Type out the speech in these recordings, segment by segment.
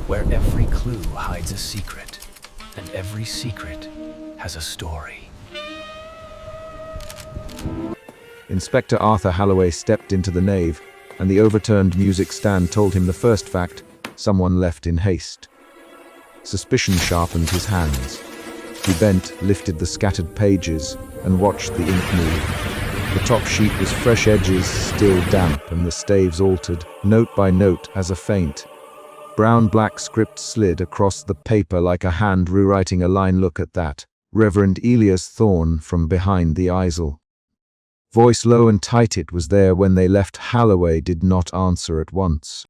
where every clue hides a secret, and every secret has a story. Inspector Arthur Halloway stepped into the nave, and the overturned music stand told him the first fact: someone left in haste. Suspicion sharpened his hands. He bent, lifted the scattered pages, and watched the ink move. The top sheet was fresh edges, still damp, and the staves altered, note by note, as a feint. Brown-black script slid across the paper like a hand rewriting a line. "Look at that." Reverend Elias Thorne from behind the easel. Voice low and tight. It was there when they left. Halloway did not answer at once.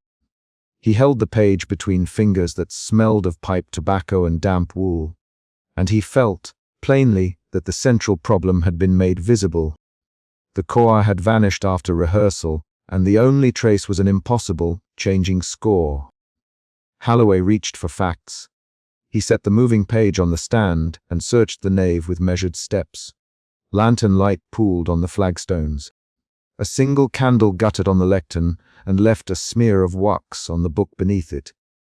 He held the page between fingers that smelled of pipe tobacco and damp wool, and he felt, plainly, that the central problem had been made visible. The choir had vanished after rehearsal, and the only trace was an impossible, changing score. Halloway reached for facts. He set the moving page on the stand and searched the nave with measured steps. Lantern light pooled on the flagstones. A single candle guttered on the lectern and left a smear of wax on the book beneath it.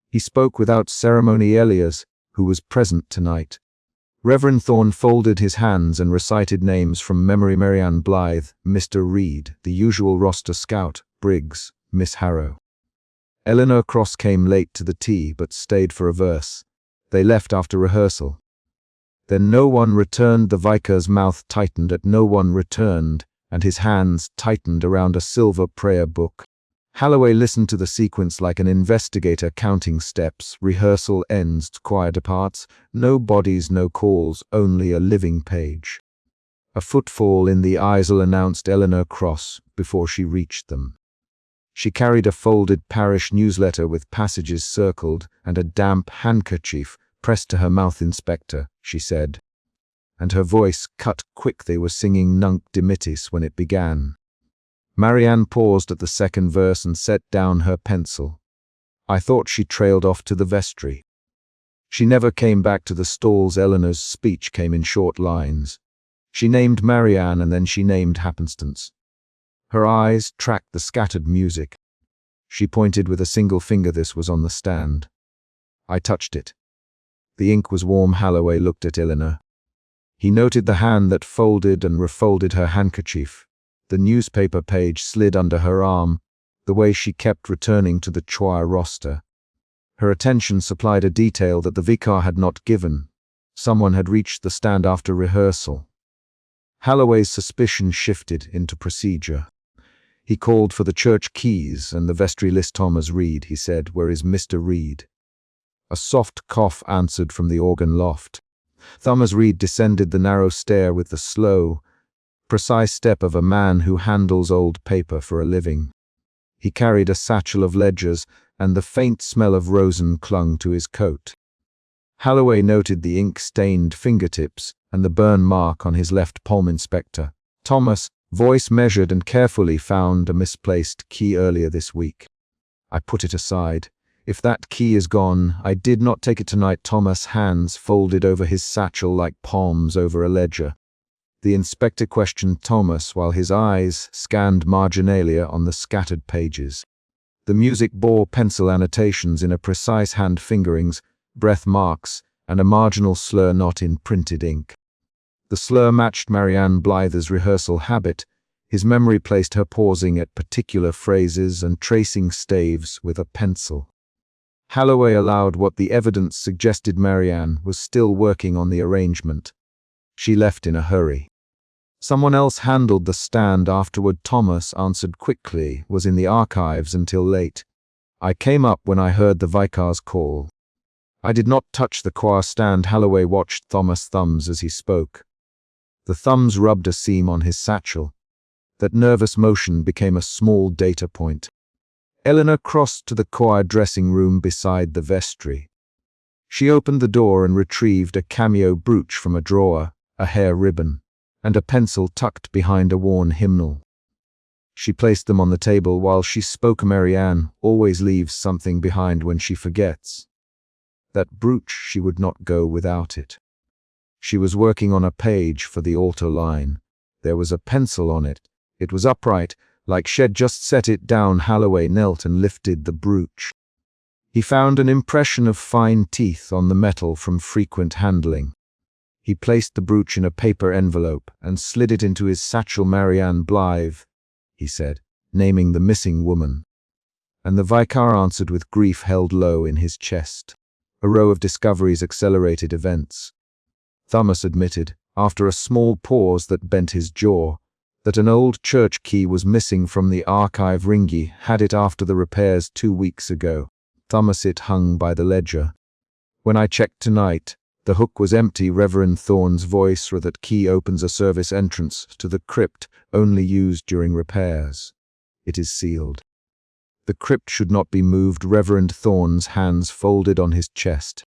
He spoke without ceremony. Elias, who was present tonight. Reverend Thorne folded his hands and recited names from memory: Marianne Blythe, Mr. Reed, the usual roster scout, Briggs, Miss Harrow. Eleanor Cross came late to the tea but stayed for a verse. They left after rehearsal. Then no one returned. The vicar's mouth tightened at no one returned, and his hands tightened around a silver prayer book. Halloway listened to the sequence like an investigator counting steps. Rehearsal ends, choir departs, no bodies, no calls, only a living page. A footfall in the easel announced Eleanor Cross before she reached them. She carried a folded parish newsletter with passages circled and a damp handkerchief pressed to her mouth. "Inspector," she said, and her voice cut quick. They were singing Nunc Dimittis when it began. Marianne paused at the second verse and set down her pencil. I thought she trailed off to the vestry. She never came back to the stalls. Eleanor's speech came in short lines. She named Marianne and then she named happenstance. Her eyes tracked the scattered music. She pointed with a single finger. This was on the stand. I touched it. The ink was warm. Halloway looked at Eleanor. He noted the hand that folded and refolded her handkerchief. The newspaper page slid under her arm, the way she kept returning to the choir roster. Her attention supplied a detail that the vicar had not given. Someone had reached the stand after rehearsal. Halloway's suspicion shifted into procedure. He called for the church keys and the vestry list. "Thomas Reed," he said. "Where is Mr. Reed?" A soft cough answered from the organ loft. Thomas Reed descended the narrow stair with the slow, precise step of a man who handles old paper for a living. He carried a satchel of ledgers, and the faint smell of rosin clung to his coat. Halloway noted the ink-stained fingertips and the burn mark on his left palm. "Inspector." Thomas, voice measured and carefully, "found a misplaced key earlier this week. I put it aside. If that key is gone, I did not take it tonight." Thomas' hands folded over his satchel like palms over a ledger. The inspector questioned Thomas while his eyes scanned marginalia on the scattered pages. The music bore pencil annotations in a precise hand: fingerings, breath marks, and a marginal slur not in printed ink. The slur matched Marianne Blythe's rehearsal habit. His memory placed her pausing at particular phrases and tracing staves with a pencil. Halloway allowed what the evidence suggested. Marianne was still working on the arrangement. She left in a hurry. Someone else handled the stand afterward. Thomas answered quickly, was in the archives until late. I came up when I heard the vicar's call. I did not touch the choir stand. Halloway watched Thomas' thumbs as he spoke. The thumbs rubbed a seam on his satchel. That nervous motion became a small data point. Eleanor crossed to the choir dressing room beside the vestry. She opened the door and retrieved a cameo brooch from a drawer, a hair ribbon, and a pencil tucked behind a worn hymnal. She placed them on the table while she spoke. "Marianne always leaves something behind when she forgets." That brooch, she would not go without it. She was working on a page for the altar line. There was a pencil on it. It was upright, like she'd just set it down. Halloway knelt and lifted the brooch. He found an impression of fine teeth on the metal from frequent handling. He placed the brooch in a paper envelope and slid it into his satchel. "Marianne Blythe," he said, naming the missing woman. And the vicar answered with grief held low in his chest. A row of discoveries accelerated events. Thomas admitted, after a small pause that bent his jaw, that an old church key was missing from the archive. Ringy had it after the repairs 2 weeks ago. Thomas, it hung by the ledger. "When I checked tonight, the hook was empty." Reverend Thorne's voice. "That key opens a service entrance to the crypt, only used during repairs. It is sealed." The crypt should not be moved. Reverend Thorne's hands folded on his chest.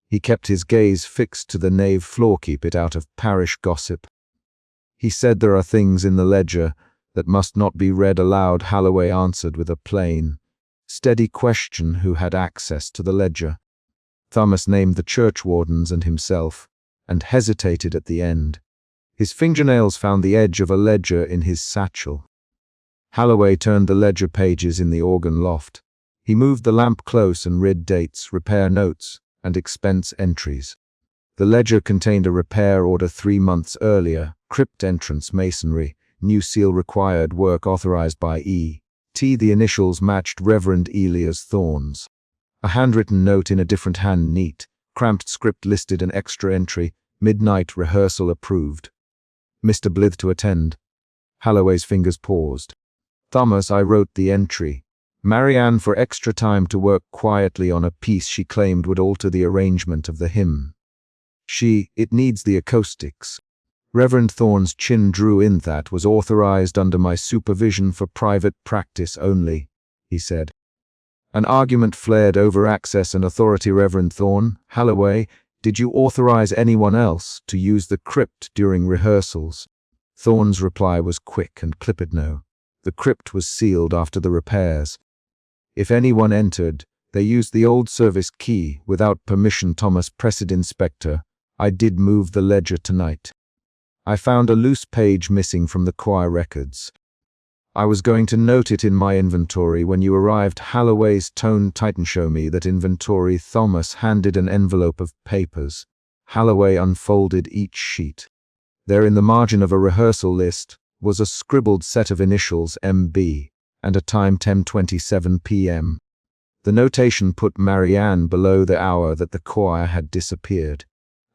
He kept his gaze fixed to the nave floor. "Keep it out of parish gossip." He said, "There are things in the ledger that must not be read aloud." Holloway answered with a plain, steady question who had access to the ledger. Thomas named the churchwardens and himself, and hesitated at the end. His fingernails found the edge of a ledger in his satchel. Holloway turned the ledger pages in the organ loft. He moved the lamp close and read dates, repair notes, and expense entries. The ledger contained a repair order 3 months earlier, crypt entrance masonry, new seal required, work authorized by E.T. The initials matched Reverend Elias Thorne's. A handwritten note in a different hand, neat, cramped script listed an extra entry, midnight rehearsal approved. "Mr. Blythe to attend." Holloway's fingers paused. "Thomas, I wrote the entry. Marianne for extra time to work quietly on a piece she claimed would alter the arrangement of the hymn. It needs the acoustics." Reverend Thorne's chin drew in. "That was authorized under my supervision for private practice only," he said. An argument flared over access and authority. "Reverend Thorne, Holloway, did you authorize anyone else to use the crypt during rehearsals?" Thorne's reply was quick and clipped. "No. The crypt was sealed after the repairs. If anyone entered, they used the old service key without permission." Thomas pressed. "Inspector, I did move the ledger tonight. I found a loose page missing from the choir records. I was going to note it in my inventory when you arrived." Holloway's tone tightened. "Show me that inventory." Thomas handed an envelope of papers. Holloway unfolded each sheet. There, in the margin of a rehearsal list, was a scribbled set of initials, MB, and a time, 10:27 p.m. The notation put Marianne below the hour that the choir had disappeared.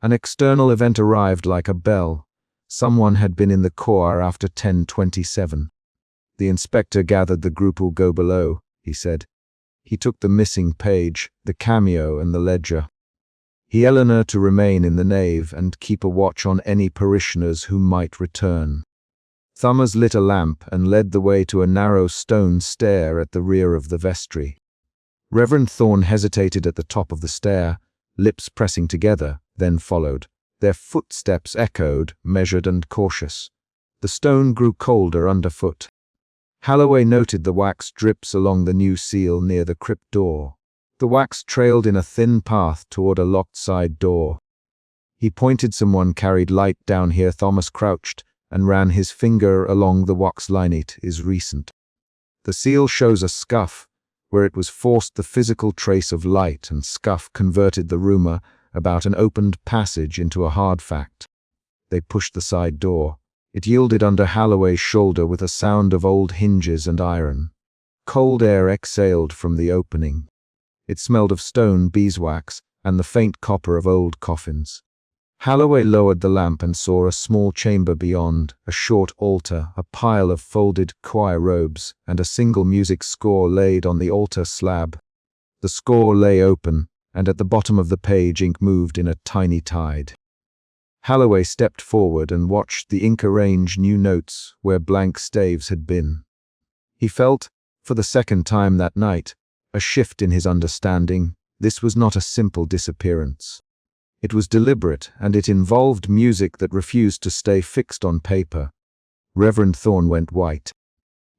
An external event arrived like a bell. Someone had been in the choir after 10:27. "The inspector gathered the group will go below," he said. He took the missing page, the cameo, and the ledger. He Eleanor to remain in the nave and keep a watch on any parishioners who might return. Thomas lit a lamp and led the way to a narrow stone stair at the rear of the vestry. Reverend Thorne hesitated at the top of the stair, lips pressing together, then followed. Their footsteps echoed, measured and cautious. The stone grew colder underfoot. Holloway noted the wax drips along the new seal near the crypt door. The wax trailed in a thin path toward a locked side door. He pointed. "Someone carried light down here." Thomas crouched and ran his finger along the wax line. "It is recent. The seal shows a scuff where it was forced." The physical trace of light and scuff converted the rumor about an opened passage into a hard fact. They pushed the side door. It yielded under Holloway's shoulder with a sound of old hinges and iron. Cold air exhaled from the opening. It smelled of stone, beeswax, and the faint copper of old coffins. Holloway lowered the lamp and saw a small chamber beyond, a short altar, a pile of folded choir robes, and a single music score laid on the altar slab. The score lay open, and at the bottom of the page ink moved in a tiny tide. Holloway stepped forward and watched the ink arrange new notes where blank staves had been. He felt, for the second time that night, a shift in his understanding. This was not a simple disappearance. It was deliberate, and it involved music that refused to stay fixed on paper. Reverend Thorne went white.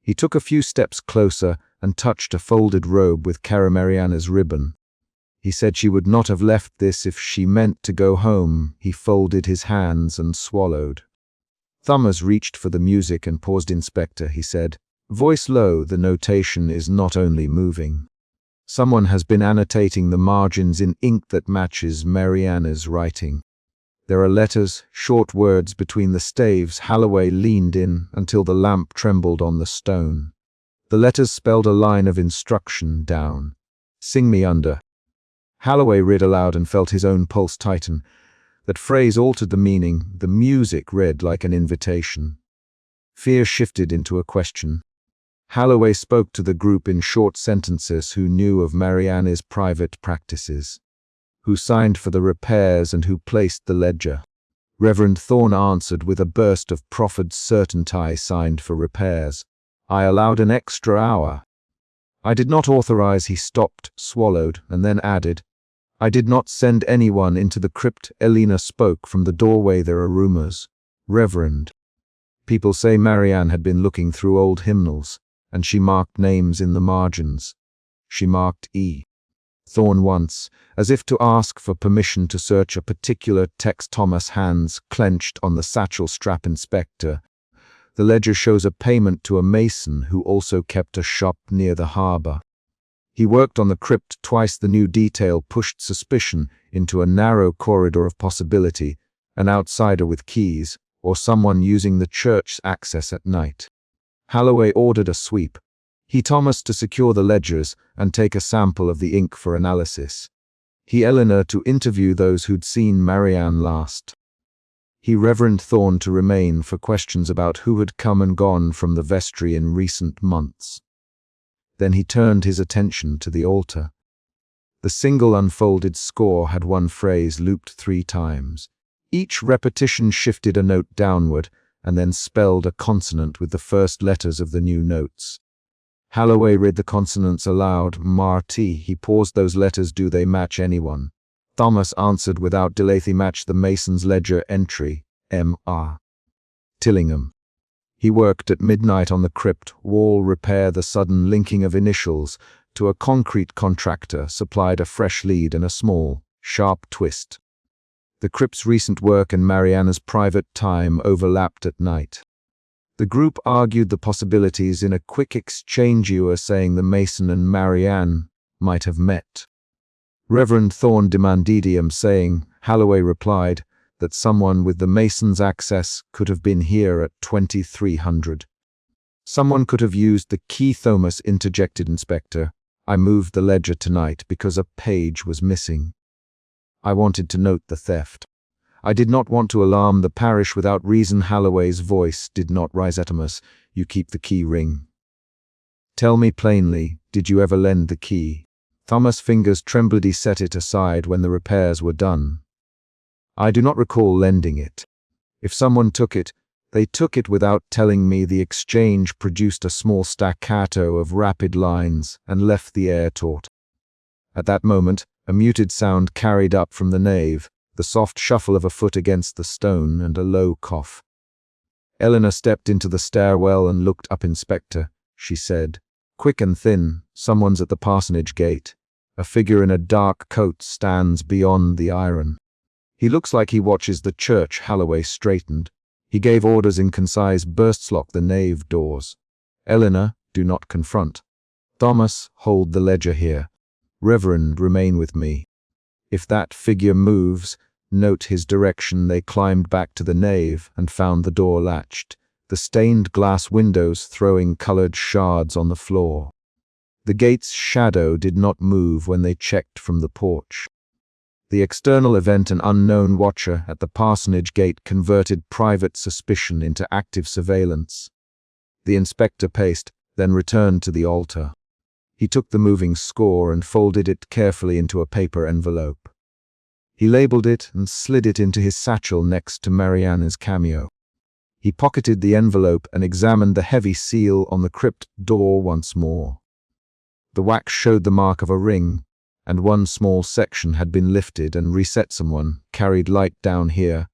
He took a few steps closer and touched a folded robe with Cara Mariana's ribbon. He said she would not have left this if she meant to go home. He folded his hands and swallowed. Thomas reached for the music and paused. "Inspector," he said, voice low, "the notation is not only moving. Someone has been annotating the margins in ink that matches Mariana's writing. There are letters, short words between the staves. Holloway leaned in until the lamp trembled on the stone. The letters spelled a line of instruction down. "Sing me under." Holloway read aloud and felt his own pulse tighten. That phrase altered the meaning. The music read like an invitation. Fear shifted into a question. Holloway spoke to the group in short sentences who knew of Mariana's private practices, who signed for the repairs and who placed the ledger. Reverend Thorne answered with a burst of proffered certainty. "I signed for repairs. I allowed an extra hour. I did not authorize." He stopped, swallowed, and then added, "I did not send anyone into the crypt." Elena spoke from the doorway. "There are rumors, Reverend. People say Marianne had been looking through old hymnals, and she marked names in the margins. She marked E. Thorne once, as if to ask for permission to search a particular text." Thomas' hands clenched on the satchel strap. "Inspector, the ledger shows a payment to a mason who also kept a shop near the harbor. He worked on the crypt twice." The new detail pushed suspicion into a narrow corridor of possibility, an outsider with keys, or someone using the church's access at night. Holloway ordered a sweep. He Thomas to secure the ledgers and take a sample of the ink for analysis. He Eleanor to interview those who'd seen Marianne last. He Reverend Thorne to remain for questions about who had come and gone from the vestry in recent months. Then he turned his attention to the altar. The single unfolded score had one phrase looped 3 times. Each repetition shifted a note downward and then spelled a consonant with the first letters of the new notes. Holloway read the consonants aloud. "Marty." He paused. "Those letters, do they match anyone?" Thomas answered without delay. "They match the mason's ledger entry, M.R. Tillingham. He worked at midnight on the crypt wall repair." The sudden linking of initials to a concrete contractor supplied a fresh lead and a small, sharp twist. The crypt's recent work and Mariana's private time overlapped at night. The group argued the possibilities in a quick exchange. "You are saying the mason and Marianne might have met?" Reverend Thorne demanded. "I am saying," Holloway replied, "that someone with the mason's access could have been here at 2300. Someone could have used the key." Thomas interjected. "Inspector, I moved the ledger tonight because a page was missing. I wanted to note the theft. I did not want to alarm the parish without reason." Holloway's voice did not rise. "Atomus, you keep the key ring. Tell me plainly, did you ever lend the key?" Thomas' fingers trembled. "He set it aside when the repairs were done. I do not recall lending it. If someone took it, they took it without telling me." The exchange produced a small staccato of rapid lines and left the air taut. At that moment, a muted sound carried up from the nave, the soft shuffle of a foot against the stone and a low cough. Eleanor stepped into the stairwell and looked up. "Inspector," she said, "quick and thin, someone's at the parsonage gate. A figure in a dark coat stands beyond the iron. He looks like he watches the church." Holloway straightened. He gave orders in concise bursts. "Lock the nave doors. Eleanor, do not confront. Thomas, hold the ledger here. Reverend, remain with me. If that figure moves, note his direction." They climbed back to the nave and found the door latched, the stained glass windows throwing colored shards on the floor. The gate's shadow did not move when they checked from the porch. The external event, an unknown watcher at the parsonage gate, converted private suspicion into active surveillance. The inspector paced, then returned to the altar. He took the moving score and folded it carefully into a paper envelope. He labeled it and slid it into his satchel next to Mariana's cameo. He pocketed the envelope and examined the heavy seal on the crypt door once more. The wax showed the mark of a ring, and one small section had been lifted and reset. "Someone carried light down here."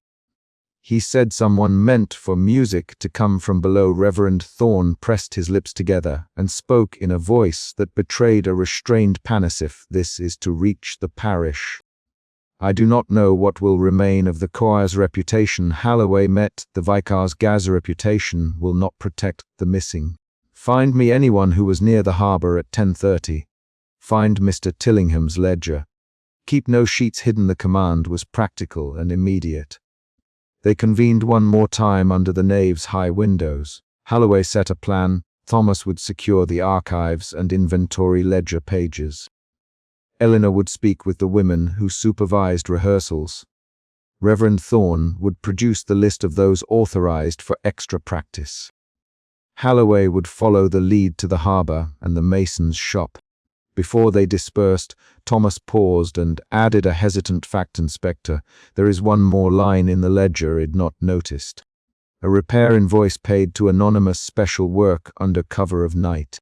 He said someone meant for music to come from below. Reverend Thorne pressed his lips together and spoke in a voice that betrayed a restrained panic. "If this is to reach the parish, I do not know what will remain of the choir's reputation." Holloway met the vicar's gas. "Reputation will not protect the missing. Find me anyone who was near the harbor at 10:30. Find Mr. Tillingham's ledger. Keep no sheets hidden. The command was practical and immediate. They convened one more time under the nave's high windows. Holloway set a plan. Thomas would secure the archives and inventory ledger pages. Eleanor would speak with the women who supervised rehearsals. Reverend Thorne would produce the list of those authorized for extra practice. Holloway would follow the lead to the harbor and the mason's shop. Before they dispersed, Thomas paused and added a hesitant fact. Inspector, there is one more line in the ledger I'd not noticed. A repair invoice paid to anonymous special work under cover of night.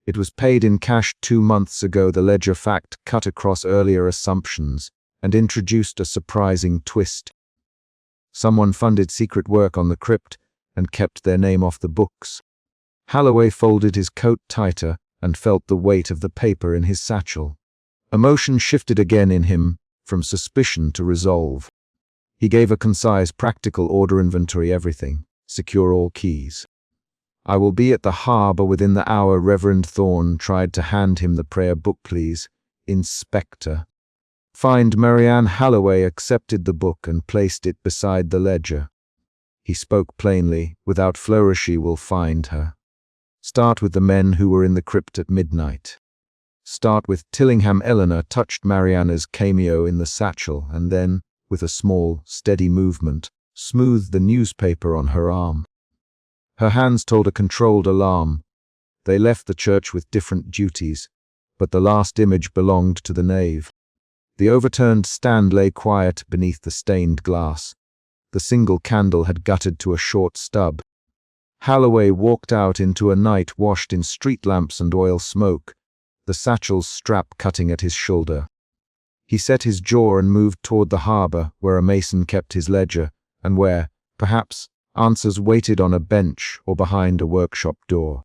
It was paid in cash 2 months ago. The ledger fact cut across earlier assumptions and introduced a surprising twist. Someone funded secret work on the crypt and kept their name off the books. Holloway folded his coat tighter and felt the weight of the paper in his satchel. Emotion shifted again in him, from suspicion to resolve. He gave a concise, practical order: inventory everything, secure all keys. I will be at the harbor within the hour. Reverend Thorne tried to hand him the prayer book. Please, Inspector. Find Marianne. Holloway accepted the book and placed it beside the ledger. He spoke plainly, without flourish. Will find her. Start with the men who were in the crypt at midnight. Start with Tillingham. Eleanor touched Marianne's cameo in the satchel and then, with a small, steady movement, smoothed the newspaper on her arm. Her hands told a controlled alarm. They left the church with different duties, but the last image belonged to the nave. The overturned stand lay quiet beneath the stained glass. The single candle had guttered to a short stub. Holloway walked out into a night washed in street lamps and oil smoke, the satchel's strap cutting at his shoulder. He set his jaw and moved toward the harbor, where a mason kept his ledger, and where, perhaps, answers waited on a bench or behind a workshop door.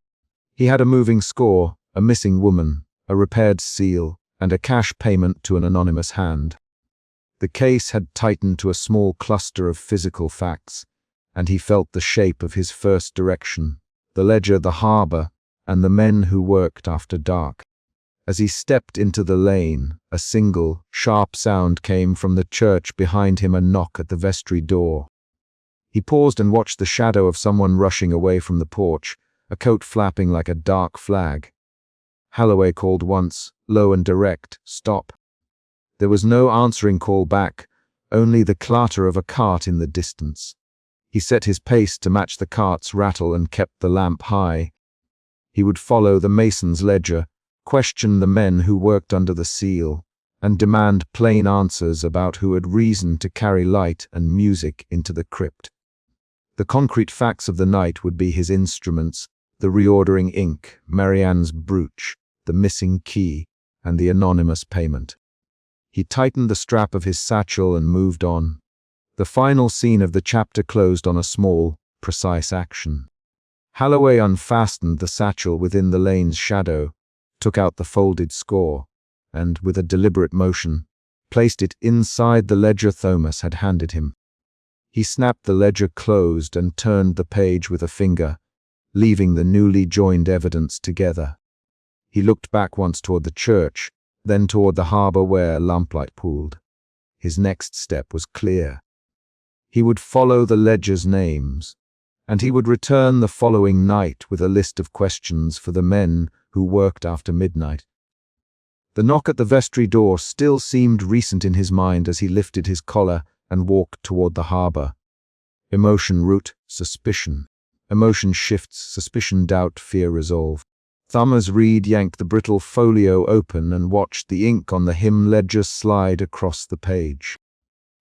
He had a moving score, a missing woman, a repaired seal, and a cash payment to an anonymous hand. The case had tightened to a small cluster of physical facts, and he felt the shape of his first direction: the ledger, the harbor, and the men who worked after dark. As he stepped into the lane, a single, sharp sound came from the church behind him: a knock at the vestry door. He paused and watched the shadow of someone rushing away from the porch, a coat flapping like a dark flag. Holloway called once, low and direct: "Stop." There was no answering call back, only the clatter of a cart in the distance. He set his pace to match the cart's rattle and kept the lamp high. He would follow the mason's ledger, question the men who worked under the seal, and demand plain answers about who had reason to carry light and music into the crypt. The concrete facts of the night would be his instruments: the reordering ink, Marianne's brooch, the missing key, and the anonymous payment. He tightened the strap of his satchel and moved on. The final scene of the chapter closed on a small, precise action. Holloway unfastened the satchel within the lane's shadow, took out the folded score, and, with a deliberate motion, placed it inside the ledger Thomas had handed him. He snapped the ledger closed and turned the page with a finger, leaving the newly joined evidence together. He looked back once toward the church, then toward the harbor where lamplight pooled. His next step was clear. He would follow the ledger's names, and he would return the following night with a list of questions for the men who worked after midnight. The knock at the vestry door still seemed recent in his mind as he lifted his collar and walked toward the harbor. Emotion root, suspicion. Emotion shifts, suspicion, doubt, fear, resolve. Thomas Reed yanked the brittle folio open and watched the ink on the hymn ledger slide across the page.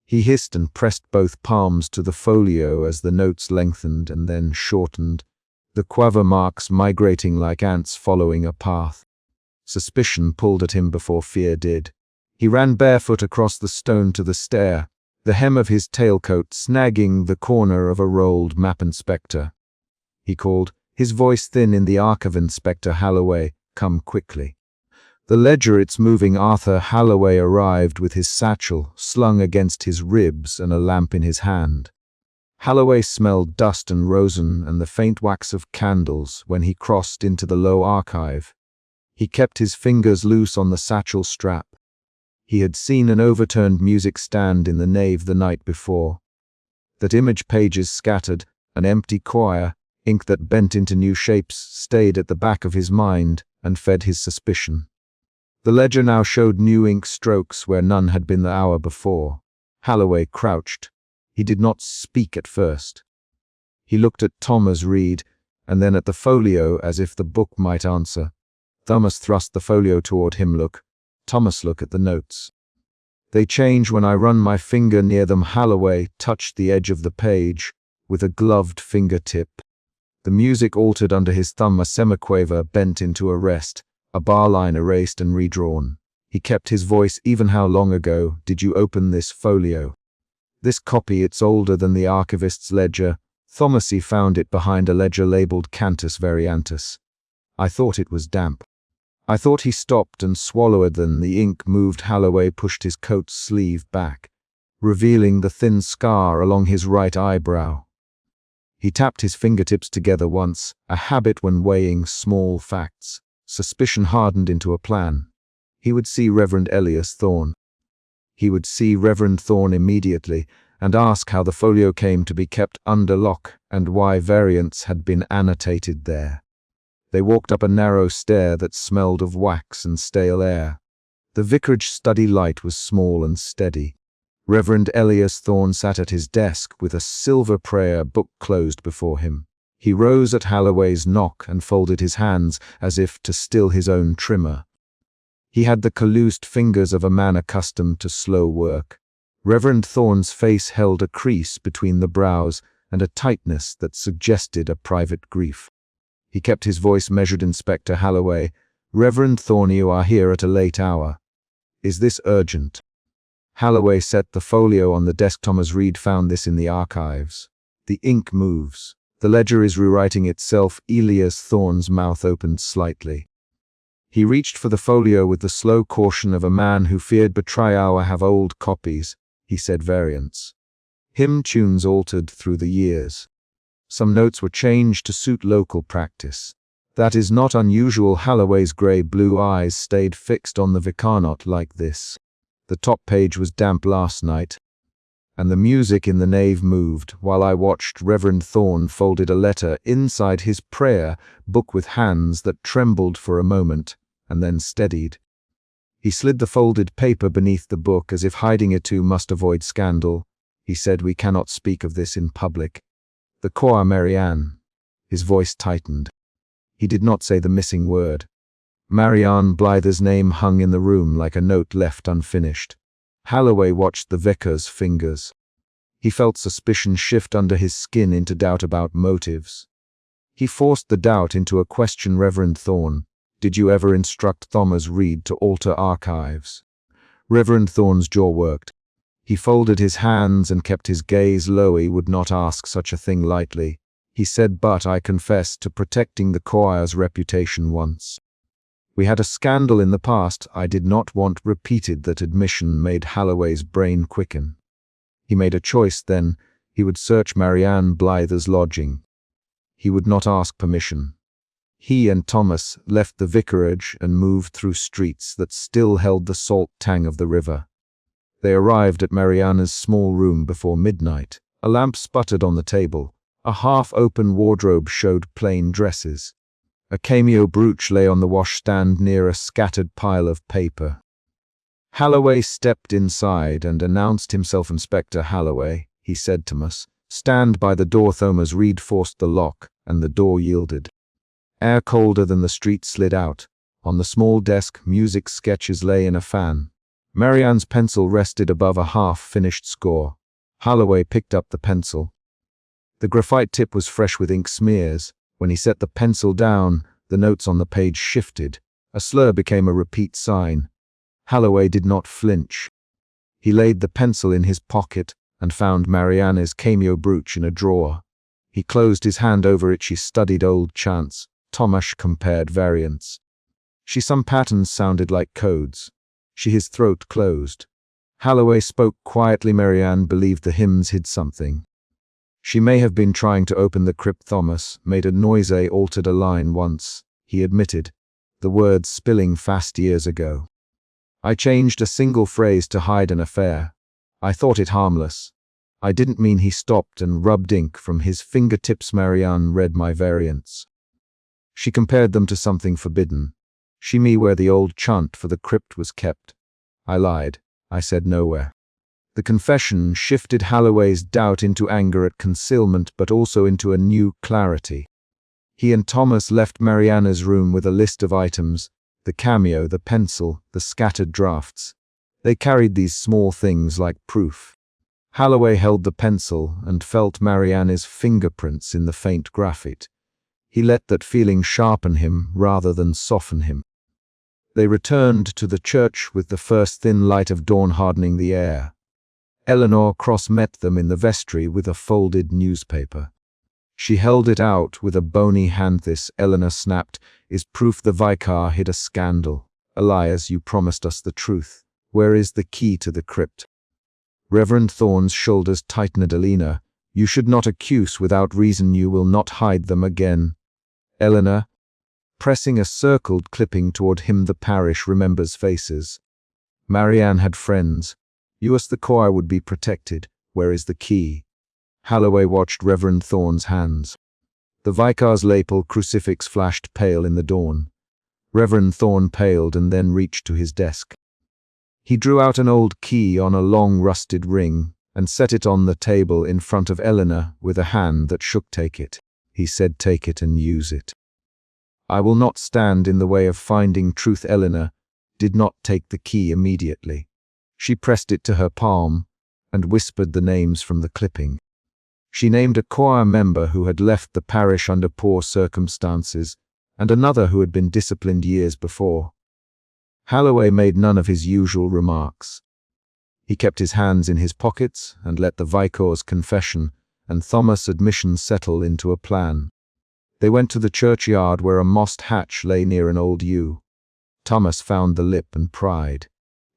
He hissed and pressed both palms to the folio as the notes lengthened and then shortened, the quiver marks migrating like ants following a path. Suspicion pulled at him before fear did. He ran barefoot across the stone to the stair, the hem of his tailcoat snagging the corner of a rolled map. "Inspector," he called, his voice thin in the arc of Inspector Holloway. "Come quickly." The ledger, it's moving. Arthur Holloway arrived with his satchel slung against his ribs and a lamp in his hand. Holloway smelled dust and rosin and the faint wax of candles when he crossed into the low archive. He kept his fingers loose on the satchel strap. He had seen an overturned music stand in the nave the night before. That image, pages scattered, an empty choir, ink that bent into new shapes, stayed at the back of his mind and fed his suspicion. The ledger now showed new ink strokes where none had been the hour before. Holloway crouched. He did not speak at first. He looked at Thomas Reed, and then at the folio as if the book might answer. Thomas thrust the folio toward him. Look. Thomas, look at the notes. They change when I run my finger near them. Holloway touched the edge of the page with a gloved fingertip. The music altered under his thumb, a semiquaver bent into a rest, a bar line erased and redrawn. He kept his voice even. How long ago did you open this folio? This copy, it's older than the archivist's ledger. Thomasy found it behind a ledger labeled Cantus Variantus. I thought it was damp. I thought. He stopped and swallowed. Then the ink moved. Holloway pushed his coat sleeve back, revealing the thin scar along his right eyebrow. He tapped his fingertips together once, a habit when weighing small facts. Suspicion hardened into a plan. He would see Reverend Elias Thorne. He would see Reverend Thorne immediately and ask how the folio came to be kept under lock and why variants had been annotated there. They walked up a narrow stair that smelled of wax and stale air. The vicarage study light was small and steady. Reverend Elias Thorne sat at his desk with a silver prayer book closed before him. He rose at Holloway's knock and folded his hands as if to still his own tremor. He had the calloused fingers of a man accustomed to slow work. Reverend Thorne's face held a crease between the brows and a tightness that suggested a private grief. He kept his voice measured. Inspector Holloway, Reverend Thorne, you are here at a late hour. Is this urgent? Holloway set the folio on the desk. Thomas Reed found this in the archives. The ink moves. The ledger is rewriting itself. Elias Thorne's mouth opened slightly. He reached for the folio with the slow caution of a man who feared betrayal. I have old copies, he said. Variants. Hymn tunes altered through the years. Some notes were changed to suit local practice. That is not unusual. Holloway's grey-blue eyes stayed fixed on the vicar. Not like this. The top page was damp last night, and the music in the nave moved while I watched. Reverend Thorne folded a letter inside his prayer book with hands that trembled for a moment and then steadied. He slid the folded paper beneath the book as if hiding it too must avoid scandal. He said, we cannot speak of this in public. The choir, Marianne. His voice tightened. He did not say the missing word. Marianne Blyther's name hung in the room like a note left unfinished. Holloway watched the vicar's fingers. He felt suspicion shift under his skin into doubt about motives. He forced the doubt into a question. Reverend Thorne, did you ever instruct Thomas Reed to alter archives? Reverend Thorne's jaw worked. He folded his hands and kept his gaze low. He would not ask such a thing lightly. He said, but I confess to protecting the choir's reputation once. We had a scandal in the past I did not want repeated. That admission made Holloway's brain quicken. He made a choice then. He would search Marianne Blyther's lodging. He would not ask permission. He and Thomas left the vicarage and moved through streets that still held the salt tang of the river. They arrived at Marianne's small room before midnight. A lamp sputtered on the table. A half-open wardrobe showed plain dresses. A cameo brooch lay on the washstand near a scattered pile of paper. Holloway stepped inside and announced himself. Inspector Holloway, he said to us. Stand by the door. Thomas Reed forced the lock, and the door yielded. Air colder than the street slid out. On the small desk, music sketches lay in a fan. Marianne's pencil rested above a half-finished score. Holloway picked up the pencil. The graphite tip was fresh with ink smears. When he set the pencil down, the notes on the page shifted. A slur became a repeat sign. Holloway did not flinch. He laid the pencil in his pocket and found Marianne's cameo brooch in a drawer. He closed his hand over it. She studied old chants. Thomas compared variants. Some patterns sounded like codes. His throat closed. Holloway spoke quietly. Marianne believed the hymns hid something. She may have been trying to open the crypt. Thomas made a noise, altered a line once, he admitted. the words spilling fast years ago. I changed a single phrase to hide an affair. I thought it harmless. I didn't mean he stopped and rubbed ink from his fingertips. Marianne read my variants. She compared them to something forbidden. She me where the old chant for the crypt was kept. I lied. I said nowhere. The confession shifted Holloway's doubt into anger at concealment, but also into a new clarity. He and Thomas left Mariana's room with a list of items, the cameo, the pencil, the scattered drafts. They carried these small things like proof. Holloway held the pencil and felt Mariana's fingerprints in the faint graphite. He let that feeling sharpen him rather than soften him. They returned to the church with the first thin light of dawn hardening the air. Eleanor cross-met them in the vestry with a folded newspaper. She held it out with a bony hand. "This," Eleanor snapped, "is proof the vicar hid a scandal. Elias, you promised us the truth. Where is the key to the crypt?" Reverend Thorne's shoulders tightened. "Elena, you should not accuse without reason. You will not hide them again." Eleanor, pressing a circled clipping toward him. "The parish remembers faces. Marianne had friends. You as the choir would be protected. Where is the key?" Holloway watched Reverend Thorne's hands. The vicar's lapel crucifix flashed pale in the dawn. Reverend Thorne paled and then reached to his desk. He drew out an old key on a long rusted ring and set it on the table in front of Eleanor with a hand that shook. "Take it," he said. "Take it and use it. I will not stand in the way of finding truth." Eleanor did not take the key immediately. She pressed it to her palm and whispered the names from the clipping. She named a choir member who had left the parish under poor circumstances and another who had been disciplined years before. Holloway made none of his usual remarks. He kept his hands in his pockets and let the vicar's confession and Thomas' admission settle into a plan. They went to the churchyard where a mossed hatch lay near an old yew. Thomas found the lip and pried.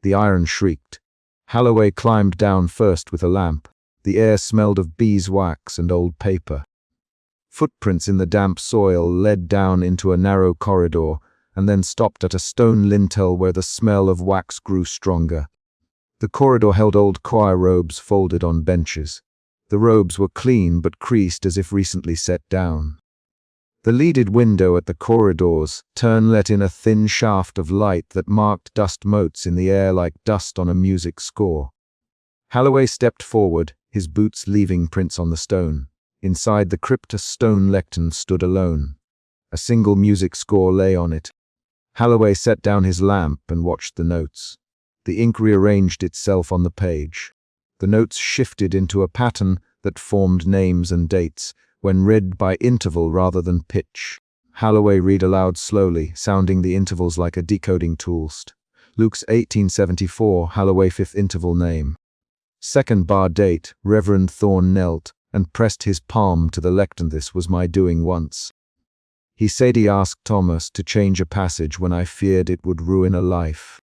The iron shrieked. Holloway climbed down first with a lamp. The air smelled of beeswax and old paper. Footprints in the damp soil led down into a narrow corridor and then stopped at a stone lintel where the smell of wax grew stronger. The corridor held old choir robes folded on benches. The robes were clean but creased as if recently set down. The leaded window at the corridor's turn let in a thin shaft of light that marked dust motes in the air like dust on a music score. Holloway stepped forward, his boots leaving prints on the stone. Inside the crypt a stone lectern stood alone. A single music score lay on it. Holloway set down his lamp and watched the notes. The ink rearranged itself on the page. The notes shifted into a pattern that formed names and dates, when read by interval rather than pitch. Holloway read aloud slowly, sounding the intervals like a decoding tool. Luke's 1874, Holloway 5th interval name. Second bar date, Reverend Thorne knelt and pressed his palm to the lectern. "This was my doing once. He said he asked Thomas to change a passage when I feared it would ruin a life.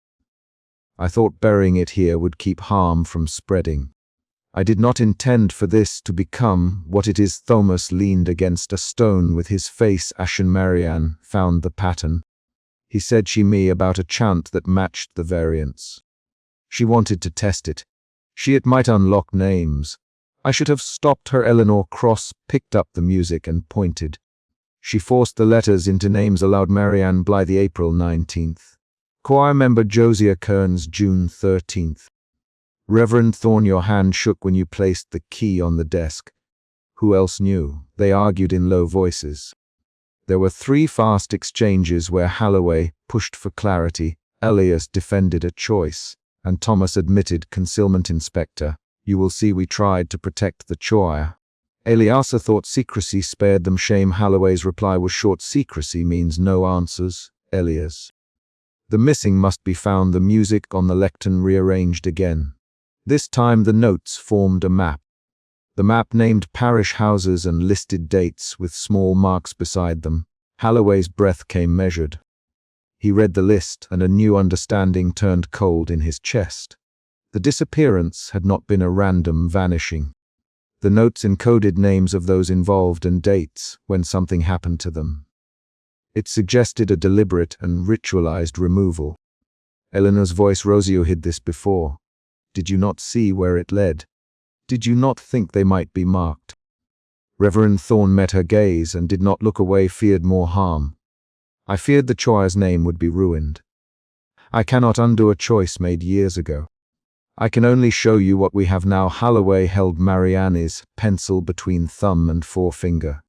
I thought burying it here would keep harm from spreading. I did not intend for this to become what it is." Thomas leaned against a stone with his face ashen. Marianne found the pattern. He said she me about a chant that matched the variants. She wanted to test it. It might unlock names. I should have stopped her. Eleanor picked up the music and pointed. She forced the letters into names aloud. Marianne Blythe, April 19th. Choir member Josiah Kearns, June 13th. Reverend Thorne, your hand shook when you placed the key on the desk. Who else knew? They argued in low voices. There were 3 fast exchanges where Holloway pushed for clarity, Elias defended a choice, and Thomas admitted concealment. "Inspector, you will see we tried to protect the choir." Eliasa thought secrecy spared them shame. Holloway's reply was short. "Secrecy means no answers, Elias. The missing must be found." The music on the lectern rearranged again. This time the notes formed a map. The map named parish houses and listed dates with small marks beside them. Holloway's breath came measured. He read the list, and a new understanding turned cold in his chest. The disappearance had not been a random vanishing. The notes encoded names of those involved and dates when something happened to them. It suggested a deliberate and ritualized removal. Eleanor's voice rose. "You hid this before. Did you not see where it led? Did you not think they might be marked?" Reverend Thorn met her gaze and did not look away, feared more harm. "I feared the choir's name would be ruined. I cannot undo a choice made years ago. I can only show you what we have now." Holloway held Marianne's pencil between thumb and forefinger.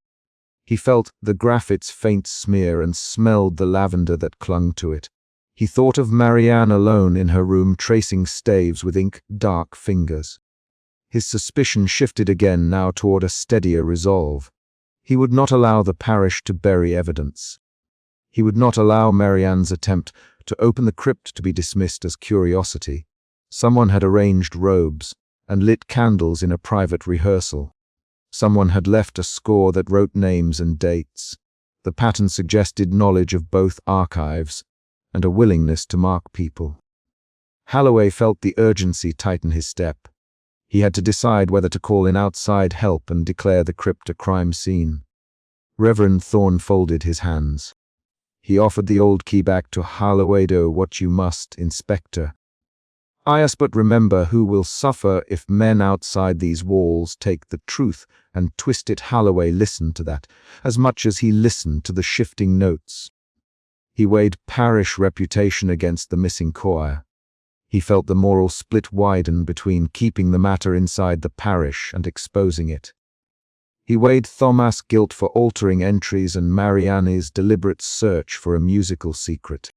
He felt the graphite's faint smear and smelled the lavender that clung to it. He thought of Marianne alone in her room, tracing staves with ink-dark fingers. His suspicion shifted again, now toward a steadier resolve. He would not allow the parish to bury evidence. He would not allow Marianne's attempt to open the crypt to be dismissed as curiosity. Someone had arranged robes and lit candles in a private rehearsal. Someone had left a score that wrote names and dates. The pattern suggested knowledge of both archives and a willingness to mark people. Holloway felt the urgency tighten his step. He had to decide whether to call in outside help and declare the crypt a crime scene. Reverend Thorn folded his hands. He offered the old key back to Holloway. "Do what you must, Inspector. But remember who will suffer if men outside these walls take the truth and twist it." Holloway listened to that as much as he listened to the shifting notes. He weighed parish reputation against the missing choir. He felt the moral split widen between keeping the matter inside the parish and exposing it. He weighed Thomas' guilt for altering entries and Marianne's deliberate search for a musical secret.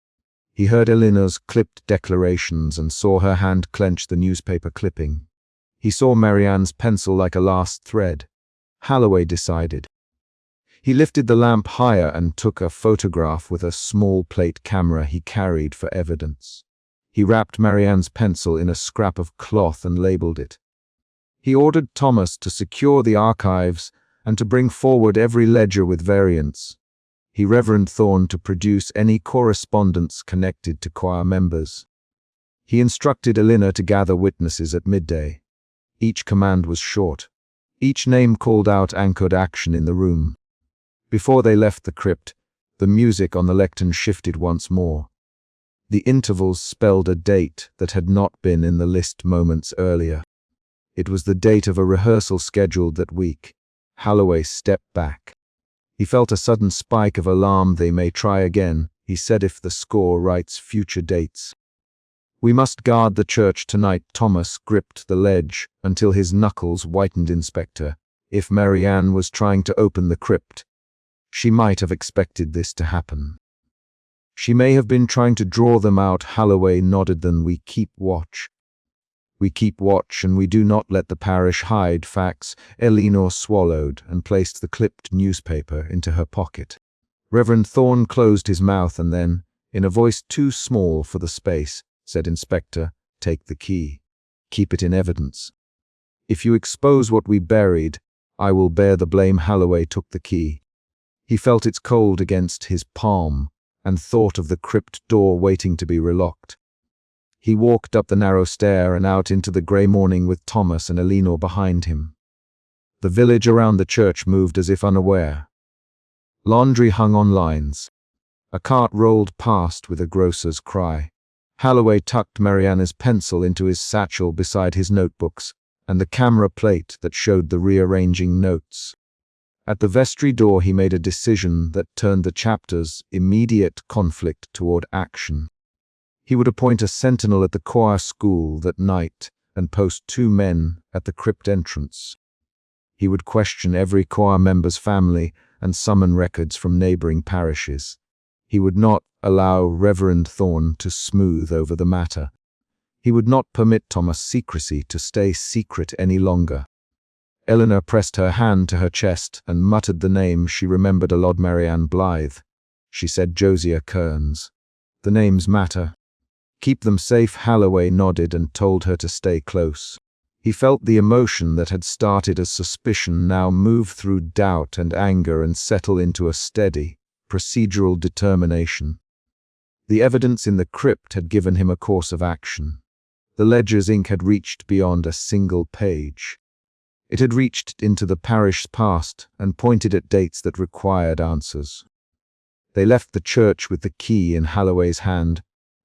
He heard Eleanor's clipped declarations and saw her hand clench the newspaper clipping. He saw Marianne's pencil like a last thread. Holloway decided. He lifted the lamp higher and took a photograph with a small plate camera he carried for evidence. He wrapped Marianne's pencil in a scrap of cloth and labeled it. He ordered Thomas to secure the archives and to bring forward every ledger with variants. He Reverend Thorn to produce any correspondence connected to choir members. He instructed Eleanor to gather witnesses at midday. Each command was short. Each name called out anchored action in the room. Before they left the crypt, the music on the lectern shifted once more. The intervals spelled a date that had not been in the list moments earlier. It was the date of a rehearsal scheduled that week. Holloway stepped back. He felt a sudden spike of alarm. "They may try again," he said, "if the score writes future dates. We must guard the church tonight." Thomas gripped the ledge until his knuckles whitened. "Inspector, if Marianne was trying to open the crypt, she might have expected this to happen. She may have been trying to draw them out." Holloway nodded. "Then we keep watch. We keep watch and we do not let the parish hide facts." Eleanor swallowed and placed the clipped newspaper into her pocket. Reverend Thorn closed his mouth and then, in a voice too small for the space, said, "Inspector, take the key. Keep it in evidence. If you expose what we buried, I will bear the blame." Holloway took the key. He felt its cold against his palm and thought of the crypt door waiting to be relocked. He walked up the narrow stair and out into the grey morning with Thomas and Eleanor behind him. The village around the church moved as if unaware. Laundry hung on lines. A cart rolled past with a grocer's cry. Holloway tucked Marianne's pencil into his satchel beside his notebooks and the camera plate that showed the rearranging notes. At the vestry door he made a decision that turned the chapter's immediate conflict toward action. He would appoint a sentinel at the choir school that night and post 2 men at the crypt entrance. He would question every choir member's family and summon records from neighboring parishes. He would not allow Reverend Thorn to smooth over the matter. He would not permit Thomas' secrecy to stay secret any longer. Eleanor pressed her hand to her chest and muttered the name she remembered a lot. "Marianne Blythe." She said, "Josiah Kearns. The names matter. Keep them safe." Holloway nodded and told her to stay close. He felt the emotion that had started as suspicion now move through doubt and anger and settle into a steady, procedural determination. The evidence in the crypt had given him a course of action. The ledger's ink had reached beyond a single page. It had reached into the parish's past and pointed at dates that required answers. They left the church with the key in Halloway's hand,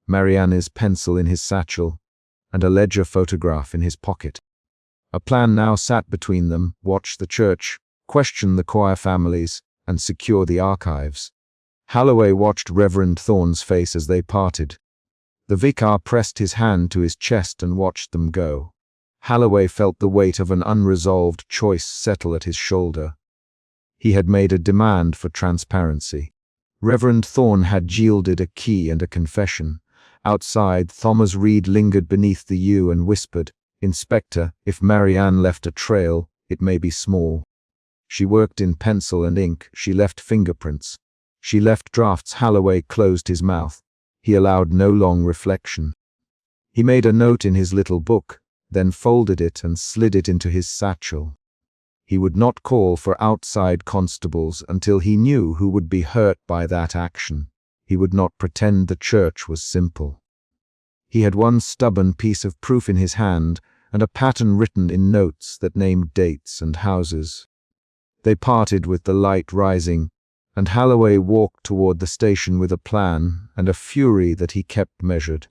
Marianne's pencil in his satchel, and a ledger photograph in his pocket. A plan now sat between them: watch the church, question the choir families, and secure the archives. Halloway watched Reverend Thorne's face as they parted. The vicar pressed his hand to his chest and watched them go. Halloway felt the weight of an unresolved choice settle at his shoulder. He had made a demand for transparency. Reverend Thorne had yielded a key and a confession. Outside, Thomas Reed lingered beneath the yew and whispered, "Inspector, if Marianne left a trail, it may be small. She worked in pencil and ink, she left fingerprints. She left drafts." Halloway closed his mouth. He allowed no long reflection. He made a note in his little book, then folded it and slid it into his satchel. He would not call for outside constables until he knew who would be hurt by that action. He would not pretend the church was simple. He had one stubborn piece of proof in his hand, and a pattern written in notes that named dates and houses. They parted with the light rising, and Halloway walked toward the station with a plan and a fury that he kept measured.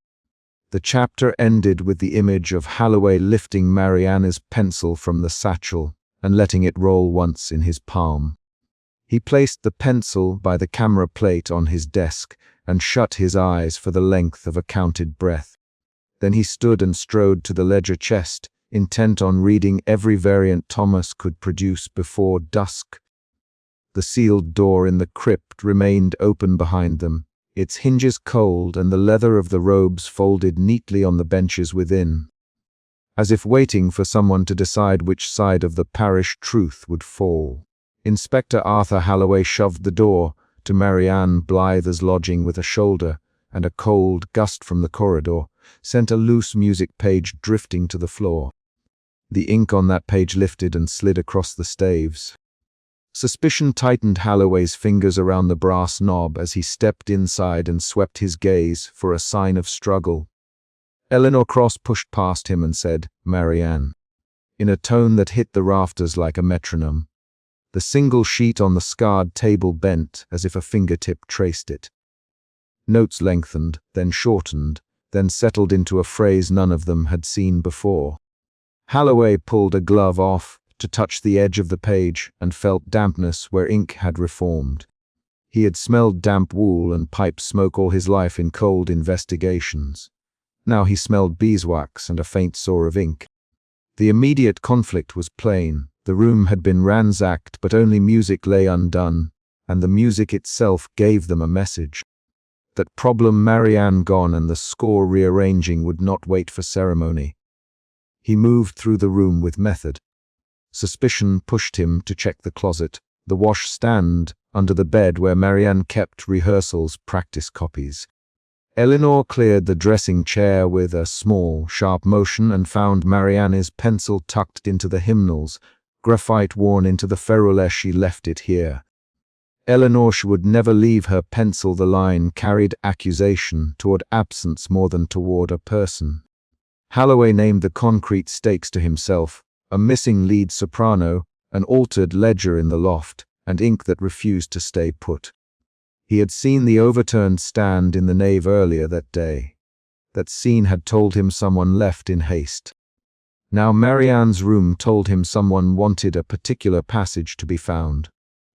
The chapter ended with the image of Halloway lifting Marianne's pencil from the satchel and letting it roll once in his palm. He placed the pencil by the camera plate on his desk and shut his eyes for the length of a counted breath. Then he stood and strode to the ledger chest, intent on reading every variant Thomas could produce before dusk. The sealed door in the crypt remained open behind them, its hinges cold and the leather of the robes folded neatly on the benches within, as if waiting for someone to decide which side of the parish truth would fall. Inspector Arthur Halloway shoved the door to Marianne Blyther's lodging with a shoulder, and a cold gust from the corridor sent a loose music page drifting to the floor. The ink on that page lifted and slid across the staves. Suspicion tightened Halloway's fingers around the brass knob as he stepped inside and swept his gaze for a sign of struggle. Eleanor Cross pushed past him and said, "Marianne," in a tone that hit the rafters like a metronome. The single sheet on the scarred table bent as if a fingertip traced it. Notes lengthened, then shortened, then settled into a phrase none of them had seen before. Halloway pulled a glove off to touch the edge of the page and felt dampness where ink had reformed. He had smelled damp wool and pipe smoke all his life in cold investigations. Now he smelled beeswax and a faint sour of ink. The immediate conflict was plain. The room had been ransacked, but only music lay undone, and the music itself gave them a message. That problem Marianne gone and the score rearranging would not wait for ceremony. He moved through the room with method. Suspicion pushed him to check the closet, the washstand, under the bed where Marianne kept rehearsals practice copies. Eleanor cleared the dressing chair with a small, sharp motion and found Marianne's pencil tucked into the hymnals, graphite worn into the ferrule as she left it here. Eleanor would never leave her pencil. The line carried accusation toward absence more than toward a person. Halloway named the concrete stakes to himself: a missing lead soprano, an altered ledger in the loft, and ink that refused to stay put. He had seen the overturned stand in the nave earlier that day. That scene had told him someone left in haste. Now Marianne's room told him someone wanted a particular passage to be found.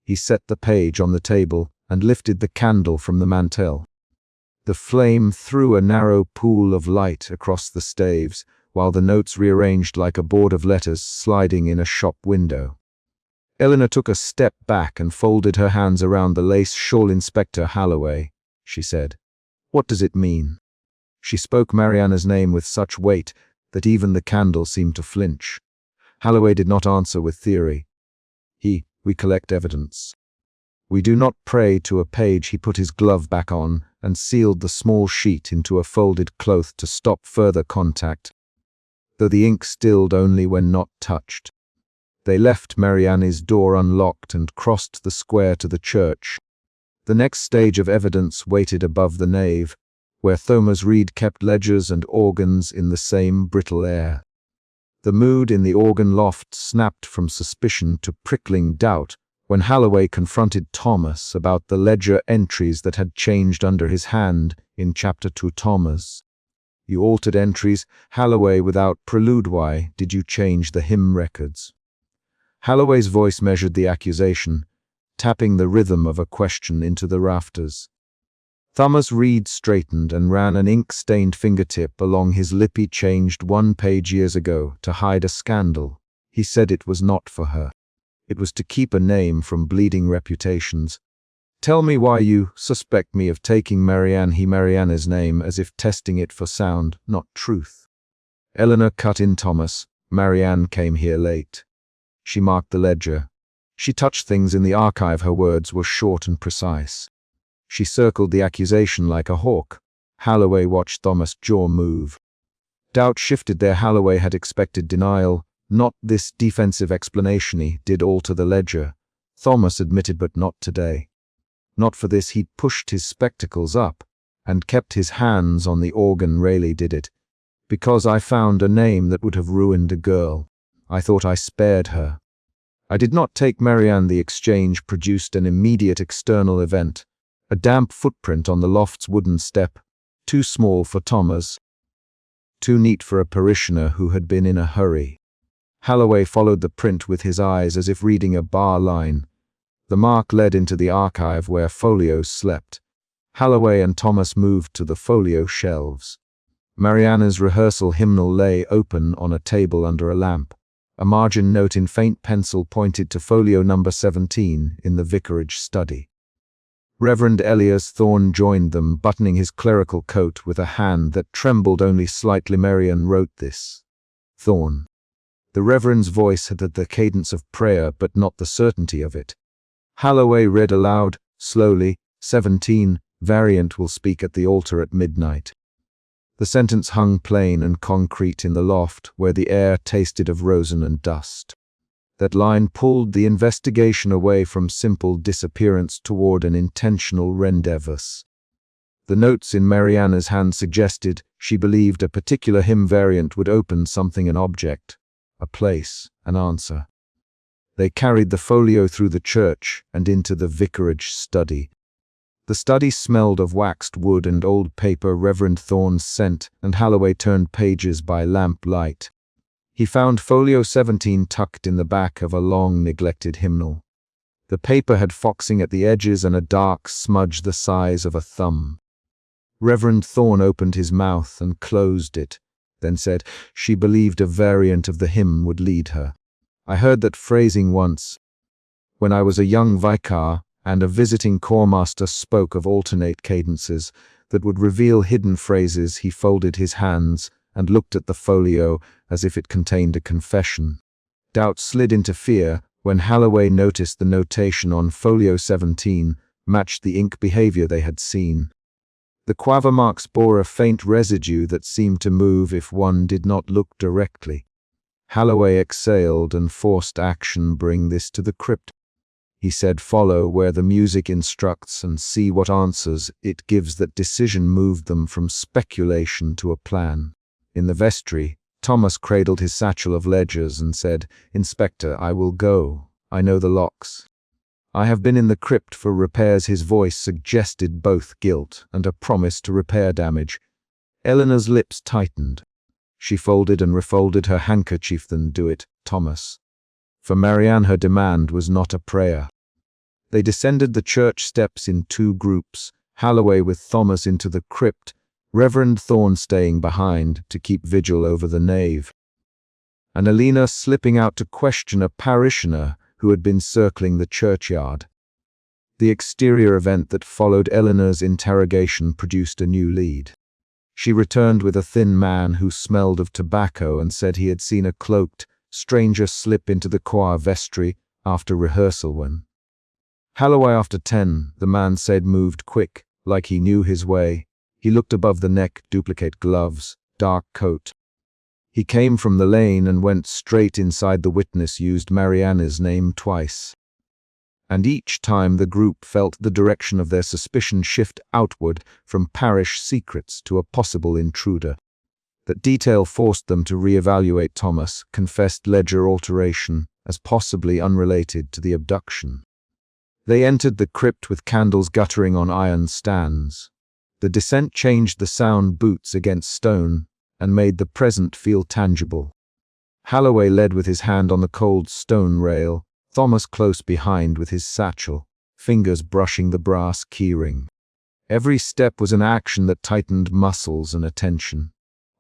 He set the page on the table and lifted the candle from the mantel. The flame threw a narrow pool of light across the staves, while the notes rearranged like a board of letters sliding in a shop window. Eleanor took a step back and folded her hands around the lace shawl. "Inspector Halloway," she said. "What does it mean?" She spoke Marianne's name with such weight that even the candle seemed to flinch. Halloway did not answer with theory. We collect evidence. We do not pray to a page." He put his glove back on and sealed the small sheet into a folded cloth to stop further contact, though the ink stilled only when not touched. They left Marianne's door unlocked and crossed the square to the church. The next stage of evidence waited above the nave, where Thomas Reed kept ledgers and organs in the same brittle air. The mood in the organ loft snapped from suspicion to prickling doubt When Halloway confronted Thomas about the ledger entries that had changed under his hand in Chapter 2. Thomas, "You altered entries, Halloway, without prelude. Why did you change the hymn records?" Halloway's voice measured the accusation, tapping the rhythm of a question into the rafters. Thomas Reed straightened and ran an ink-stained fingertip along his lip. "He changed one page years ago to hide a scandal. He said it was not for her. It was to keep a name from bleeding reputations. Tell me why you suspect me of taking Mariana's name as if testing it for sound, not truth." Eleanor cut in. "Thomas, Marianne came here late. She marked the ledger. She touched things in the archive." Her words were short and precise. "She circled the accusation like a hawk." Halloway watched Thomas' jaw move. Doubt shifted there. Halloway had expected denial, not this defensive explanation. "He did alter the ledger," Thomas admitted, "but not today. Not for this." He pushed his spectacles up and kept his hands on the organ. "Rayleigh did it. Because I found a name that would have ruined a girl. I thought I spared her. I did not take Marianne." The exchange produced an immediate external event. A damp footprint on the loft's wooden step, too small for Thomas, too neat for a parishioner who had been in a hurry. Halloway followed the print with his eyes as if reading a bar line. The mark led into the archive where folios slept. Halloway and Thomas moved to the folio shelves. Mariana's rehearsal hymnal lay open on a table under a lamp. A margin note in faint pencil pointed to folio number 17 in the vicarage study. Reverend Elias Thorne joined them, buttoning his clerical coat with a hand that trembled only slightly. "Marian wrote this." Thorne. The Reverend's voice had the cadence of prayer, but not the certainty of it. Halloway read aloud, slowly, 17, "Variant will speak at the altar at midnight." The sentence hung plain and concrete in the loft, where the air tasted of rosin and dust. That line pulled the investigation away from simple disappearance toward an intentional rendezvous. The notes in Mariana's hand suggested she believed a particular hymn variant would open something, an object, a place, an answer. They carried the folio through the church and into the vicarage study. The study smelled of waxed wood and old paper, Reverend Thorne's scent, and Halloway turned pages by lamp light. He found folio 17 tucked in the back of a long neglected hymnal. The paper had foxing at the edges and a dark smudge the size of a thumb. Reverend Thorne opened his mouth and closed it, then said, "She believed a variant of the hymn would lead her. I heard that phrasing once, when I was a young vicar, and a visiting chormaster spoke of alternate cadences that would reveal hidden phrases." He folded his hands and looked at the folio as if it contained a confession. Doubt slid into fear when Halloway noticed the notation on folio 17 matched the ink behavior they had seen. The quaver marks bore a faint residue that seemed to move if one did not look directly. Halloway exhaled and forced action. "Bring this to the crypt," he said. "Follow where the music instructs and see what answers it gives." That decision moved them from speculation to a plan. In the vestry, Thomas cradled his satchel of ledgers and said, "Inspector, I will go. I know the locks. I have been in the crypt for repairs." His voice suggested both guilt and a promise to repair damage. Eleanor's lips tightened. She folded and refolded her handkerchief. "Then do it, Thomas." For Marianne, her demand was not a prayer. They descended the church steps in two groups, Halloway with Thomas into the crypt, Reverend Thorne staying behind to keep vigil over the nave, and Alina slipping out to question a parishioner who had been circling the churchyard. The exterior event that followed Eleanor's interrogation produced a new lead. She returned with a thin man who smelled of tobacco and said he had seen a cloaked stranger slip into the choir vestry after rehearsal when Halloway after 10, the man said, moved quick, like he knew his way. He looked above the neck, duplicate gloves, dark coat. He came from the lane and went straight inside. The witness used Mariana's name twice. And each time the group felt the direction of their suspicion shift outward from parish secrets to a possible intruder. That detail forced them to reevaluate Thomas' confessed ledger alteration as possibly unrelated to the abduction. They entered the crypt with candles guttering on iron stands. The descent changed the sound boots against stone and made the present feel tangible. Holloway led with his hand on the cold stone rail, Thomas close behind with his satchel, fingers brushing the brass keyring. Every step was an action that tightened muscles and attention.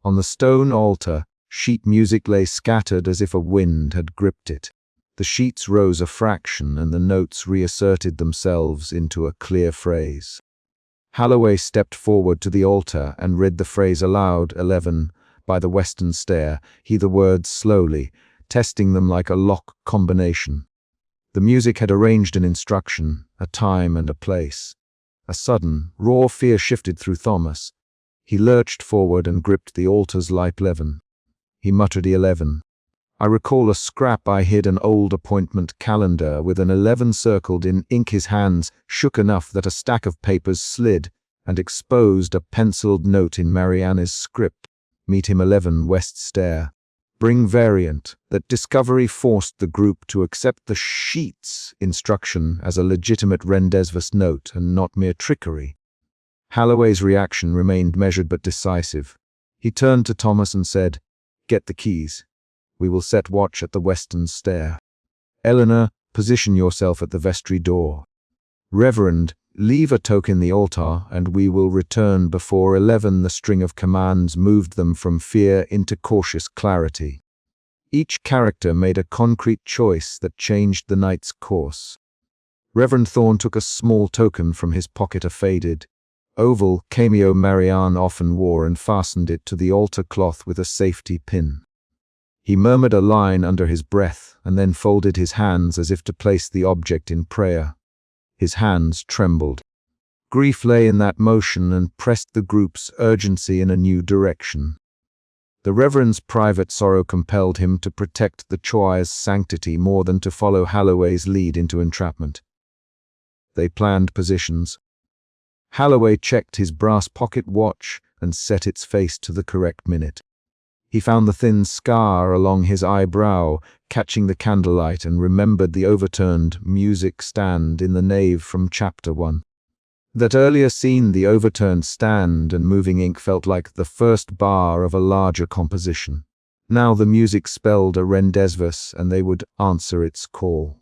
On the stone altar, sheet music lay scattered as if a wind had gripped it. The sheets rose a fraction and the notes reasserted themselves into a clear phrase. Holloway stepped forward to the altar and read the phrase aloud, 11, by the western stair, he the words slowly, testing them like a lock combination. The music had arranged an instruction, a time and a place. A sudden, raw fear shifted through Thomas. He lurched forward and gripped the altar's light 11. He muttered 11. I recall a scrap I hid an old appointment calendar with an 11 circled in ink. His hands shook enough that a stack of papers slid and exposed a penciled note in Marianne's script. Meet him 11 West Stair. Bring variant. That discovery forced the group to accept the sheet's instruction as a legitimate rendezvous note and not mere trickery. Holloway's reaction remained measured but decisive. He turned to Thomas and said, Get the keys. We will set watch at the western stair. Eleanor, position yourself at the vestry door. Reverend, leave a token the altar, and we will return before 11. The string of commands moved them from fear into cautious clarity. Each character made a concrete choice that changed the night's course. Reverend Thorne took a small token from his pocket, a faded, oval cameo Marianne often wore, and fastened it to the altar cloth with a safety pin. He murmured a line under his breath and then folded his hands as if to place the object in prayer. His hands trembled. Grief lay in that motion and pressed the group's urgency in a new direction. The Reverend's private sorrow compelled him to protect the choir's sanctity more than to follow Holloway's lead into entrapment. They planned positions. Holloway checked his brass pocket watch and set its face to the correct minute. He found the thin scar along his eyebrow, catching the candlelight, and remembered the overturned music stand in the nave from Chapter 1. That earlier scene, the overturned stand and moving ink, felt like the first bar of a larger composition. Now the music spelled a rendezvous, and they would answer its call.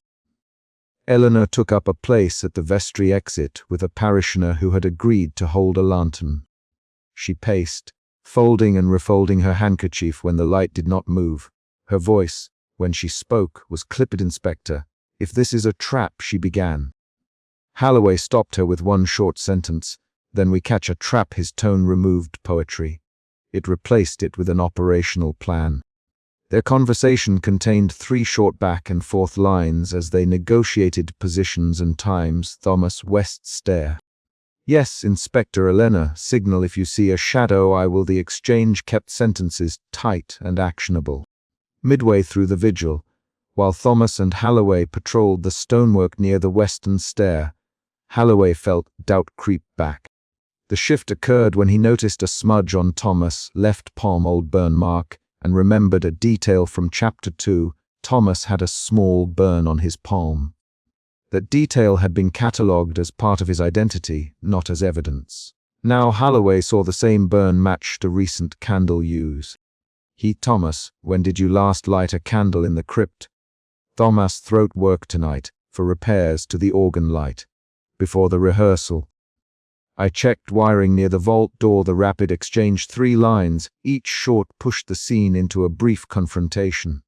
Eleanor took up a place at the vestry exit with a parishioner who had agreed to hold a lantern. She paced, folding and refolding her handkerchief when the light did not move. Her voice, when she spoke, was clipped. Inspector, if this is a trap, she began. Holloway stopped her with one short sentence. Then we catch a trap. His tone removed poetry. It replaced it with an operational plan. Their conversation contained 3 short back and forth lines as they negotiated positions and times. Thomas West Stair. Yes, Inspector. Elena, signal if you see a shadow. I will. The exchange kept sentences tight and actionable. Midway through the vigil, while Thomas and Holloway patrolled the stonework near the western stair, Holloway felt doubt creep back. The shift occurred when he noticed a smudge on Thomas' left palm, old burn mark, and remembered a detail from Chapter 2. Thomas had a small burn on his palm. That detail had been catalogued as part of his identity, not as evidence. Now Holloway saw the same burn matched a recent candle use. Thomas, when did you last light a candle in the crypt? Thomas' throat work tonight, for repairs to the organ light. Before the rehearsal. I checked wiring near the vault door. The rapid exchange 3 lines, each short, pushed the scene into a brief confrontation.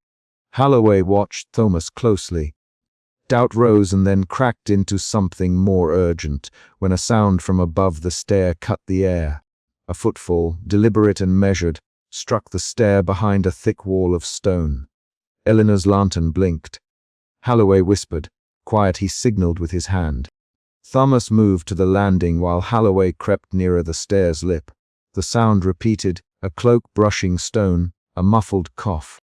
Holloway watched Thomas closely. Doubt rose and then cracked into something more urgent when a sound from above the stair cut the air. A footfall, deliberate and measured, struck the stair behind a thick wall of stone. Eleanor's lantern blinked. Holloway whispered. Quiet, he signaled with his hand. Thomas moved to the landing while Holloway crept nearer the stair's lip. The sound repeated, a cloak brushing stone, a muffled cough.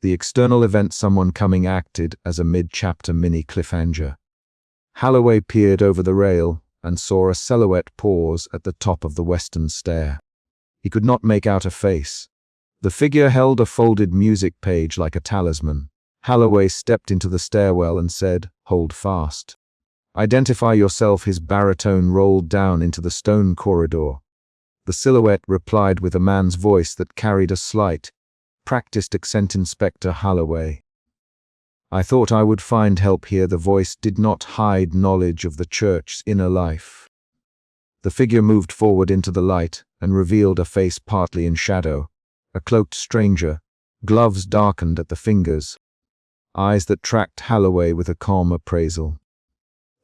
The external event, someone coming, acted as a mid-chapter mini cliffhanger. Holloway peered over the rail and saw a silhouette pause at the top of the western stair. He could not make out a face. The figure held a folded music page like a talisman. Holloway stepped into the stairwell and said, "Hold fast." Identify yourself, his baritone rolled down into the stone corridor. The silhouette replied with a man's voice that carried a slight, practiced accent. Inspector Holloway. I thought I would find help here. The voice did not hide knowledge of the church's inner life. The figure moved forward into the light and revealed a face partly in shadow, a cloaked stranger, gloves darkened at the fingers, eyes that tracked Holloway with a calm appraisal.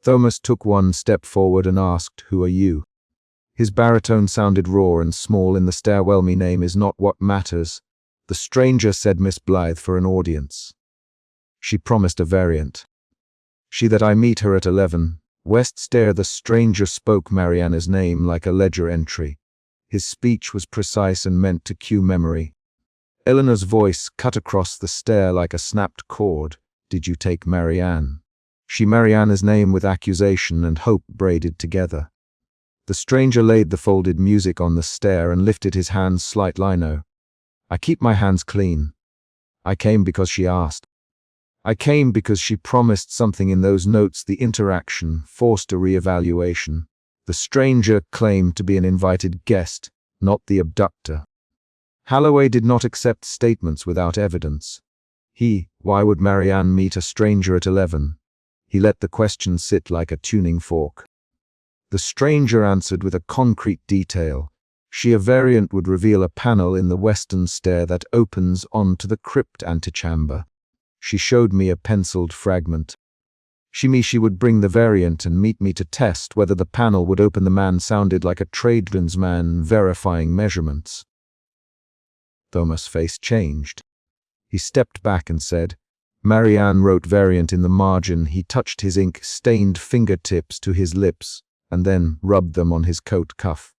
Thomas took one step forward and asked, "Who are you?" His baritone sounded raw and small in the stairwell. "Me name is not what matters," the stranger said. "Miss Blythe for an audience. She promised a variant. She that I meet her at 11, West Stair." The stranger spoke Mariana's name like a ledger entry. His speech was precise and meant to cue memory. Eleanor's voice cut across the stair like a snapped cord. "Did you take Marianne?" She Mariana's name with accusation and hope braided together. The stranger laid the folded music on the stair and lifted his hands slightly. "No. I keep my hands clean. I came because she asked. I came because she promised something in those notes." The interaction forced a re-evaluation. The stranger claimed to be an invited guest, not the abductor. Holloway did not accept statements without evidence. Why would Marianne meet a stranger at 11? He let the question sit like a tuning fork. The stranger answered with a concrete detail. A variant would reveal a panel in the western stair that opens onto the crypt antechamber. She showed me a penciled fragment. She would bring the variant and meet me to test whether the panel would open. The man sounded like a tradesman verifying measurements. Thomas' face changed. He stepped back and said, "Marianne wrote variant in the margin." He touched his ink-stained fingertips to his lips and then rubbed them on his coat cuff.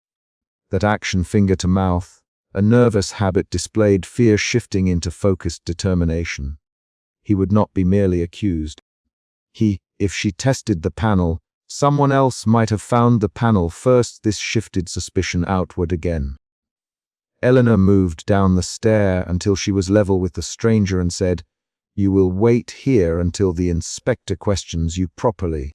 That action, finger to mouth, a nervous habit, displayed fear shifting into focused determination. He would not be merely accused. If she tested the panel, someone else might have found the panel first. This shifted suspicion outward again. Eleanor moved down the stair until she was level with the stranger and said, "You will wait here until the inspector questions you properly."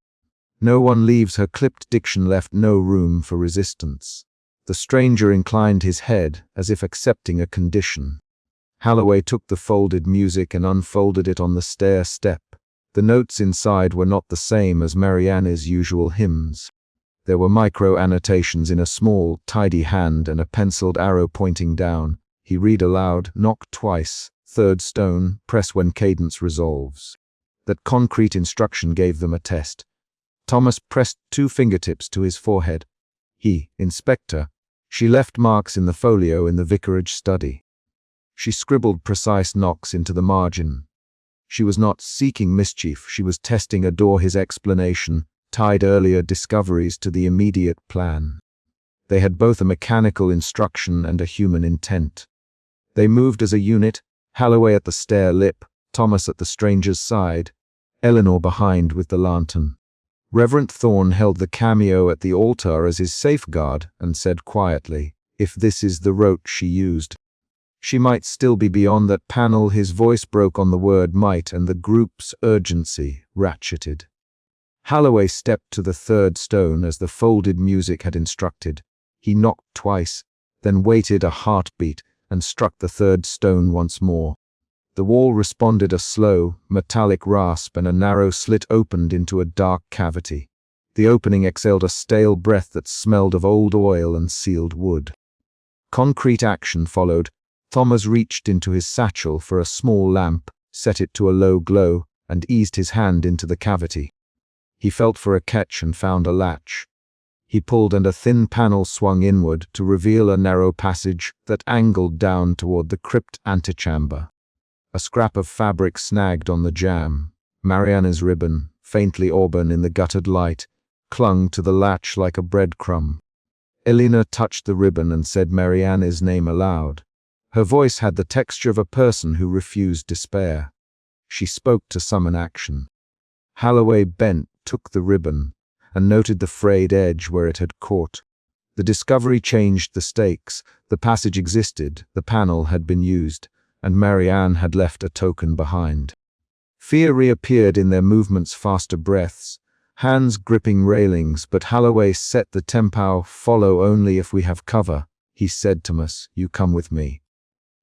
No one leaves. Her clipped diction left no room for resistance. The stranger inclined his head as if accepting a condition. Holloway took the folded music and unfolded it on the stair step. The notes inside were not the same as Mariana's usual hymns. There were micro-annotations in a small, tidy hand and a penciled arrow pointing down. He read aloud, "Knock twice, third stone, press when cadence resolves." That concrete instruction gave them a test. Thomas pressed 2 fingertips to his forehead. Inspector. She left marks in the folio in the vicarage study. She scribbled precise knocks into the margin. She was not seeking mischief, she was testing a door. His explanation tied earlier discoveries to the immediate plan. They had both a mechanical instruction and a human intent. They moved as a unit, Holloway at the stair lip, Thomas at the stranger's side, Eleanor behind with the lantern. Reverend Thorne held the cameo at the altar as his safeguard and said quietly, "If this is the rote she used, she might still be beyond that panel." His voice broke on the word might and the group's urgency ratcheted. Holloway stepped to the third stone as the folded music had instructed. He knocked twice, then waited a heartbeat and struck the third stone once more. The wall responded, a slow, metallic rasp, and a narrow slit opened into a dark cavity. The opening exhaled a stale breath that smelled of old oil and sealed wood. Concrete action followed. Thomas reached into his satchel for a small lamp, set it to a low glow, and eased his hand into the cavity. He felt for a catch and found a latch. He pulled and a thin panel swung inward to reveal a narrow passage that angled down toward the crypt antechamber. A scrap of fabric snagged on the jamb. Mariana's ribbon, faintly auburn in the guttered light, clung to the latch like a breadcrumb. Elena touched the ribbon and said Mariana's name aloud. Her voice had the texture of a person who refused despair. She spoke to summon action. Holloway bent, took the ribbon, and noted the frayed edge where it had caught. The discovery changed the stakes. The passage existed, the panel had been used, and Marianne had left a token behind. Fear reappeared in their movements, faster breaths. hands gripping railings, but Holloway set the tempo. "Follow only if we have cover," he said. "Thomas, you come with me.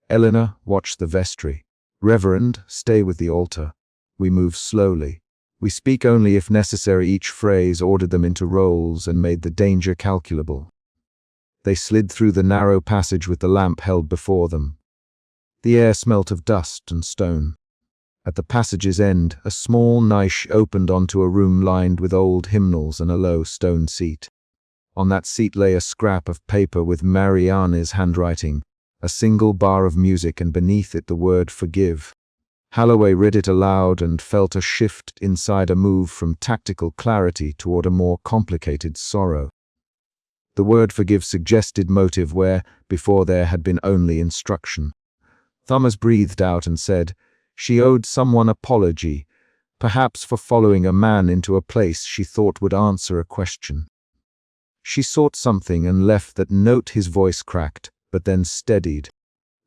Eleanor, watch the vestry. Reverend, stay with the altar. We move slowly. We speak only if necessary." Each phrase ordered them into roles and made the danger calculable. They slid through the narrow passage with the lamp held before them. The air smelt of dust and stone. At the passage's end, a small niche opened onto a room lined with old hymnals and a low stone seat. On that seat lay a scrap of paper with Marianne's handwriting, a single bar of music, and beneath it the word "forgive." Holloway read it aloud and felt a shift inside, a move from tactical clarity toward a more complicated sorrow. The word "forgive" suggested motive where before there had been only instruction. Thomas breathed out and said, she owed someone apology, perhaps for following a man into a place she thought would answer a question. She sought something and left that note. His voice cracked, but then steadied.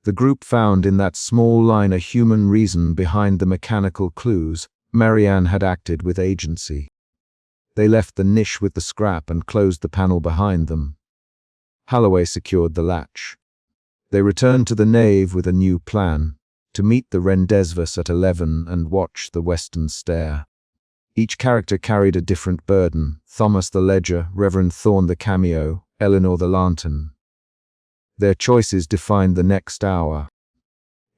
The group found in that small line a human reason behind the mechanical clues. Marianne had acted with agency. They left the niche with the scrap and closed the panel behind them. Holloway secured the latch. They returned to the nave with a new plan, to meet the rendezvous at 11 and watch the western stair. Each character carried a different burden: Thomas the ledger, Reverend Thorne the cameo, Eleanor the lantern. Their choices defined the next hour.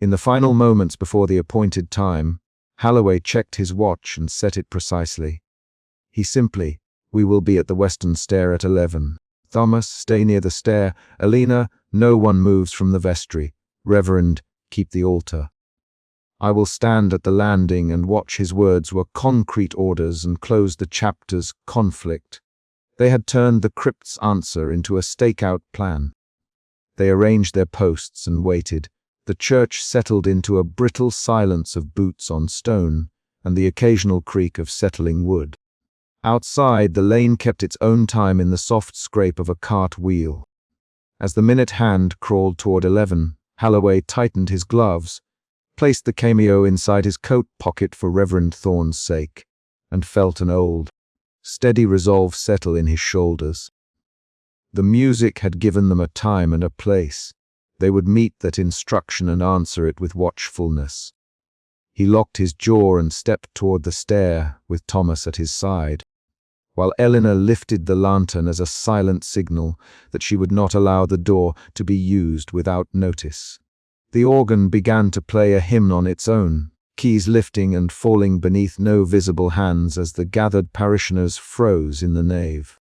In the final moments before the appointed time, Holloway checked his watch and set it precisely. He simply, "We will be at the western stair at 11. Thomas, stay near the stair. Elena, no one moves from the vestry. Reverend, keep the altar. I will stand at the landing and watch." His words were concrete orders and closed the chapter's conflict. They had turned the crypt's answer into a stakeout plan. They arranged their posts and waited. The church settled into a brittle silence of boots on stone and the occasional creak of settling wood. Outside, the lane kept its own time in the soft scrape of a cart wheel. As the minute hand crawled toward 11, Holloway tightened his gloves, placed the cameo inside his coat pocket for Reverend Thorne's sake, and felt an old, steady resolve settle in his shoulders. The music had given them a time and a place. They would meet that instruction and answer it with watchfulness. He locked his jaw and stepped toward the stair, with Thomas at his side, while Eleanor lifted the lantern as a silent signal that she would not allow the door to be used without notice. The organ began to play a hymn on its own, keys lifting and falling beneath no visible hands as the gathered parishioners froze in the nave.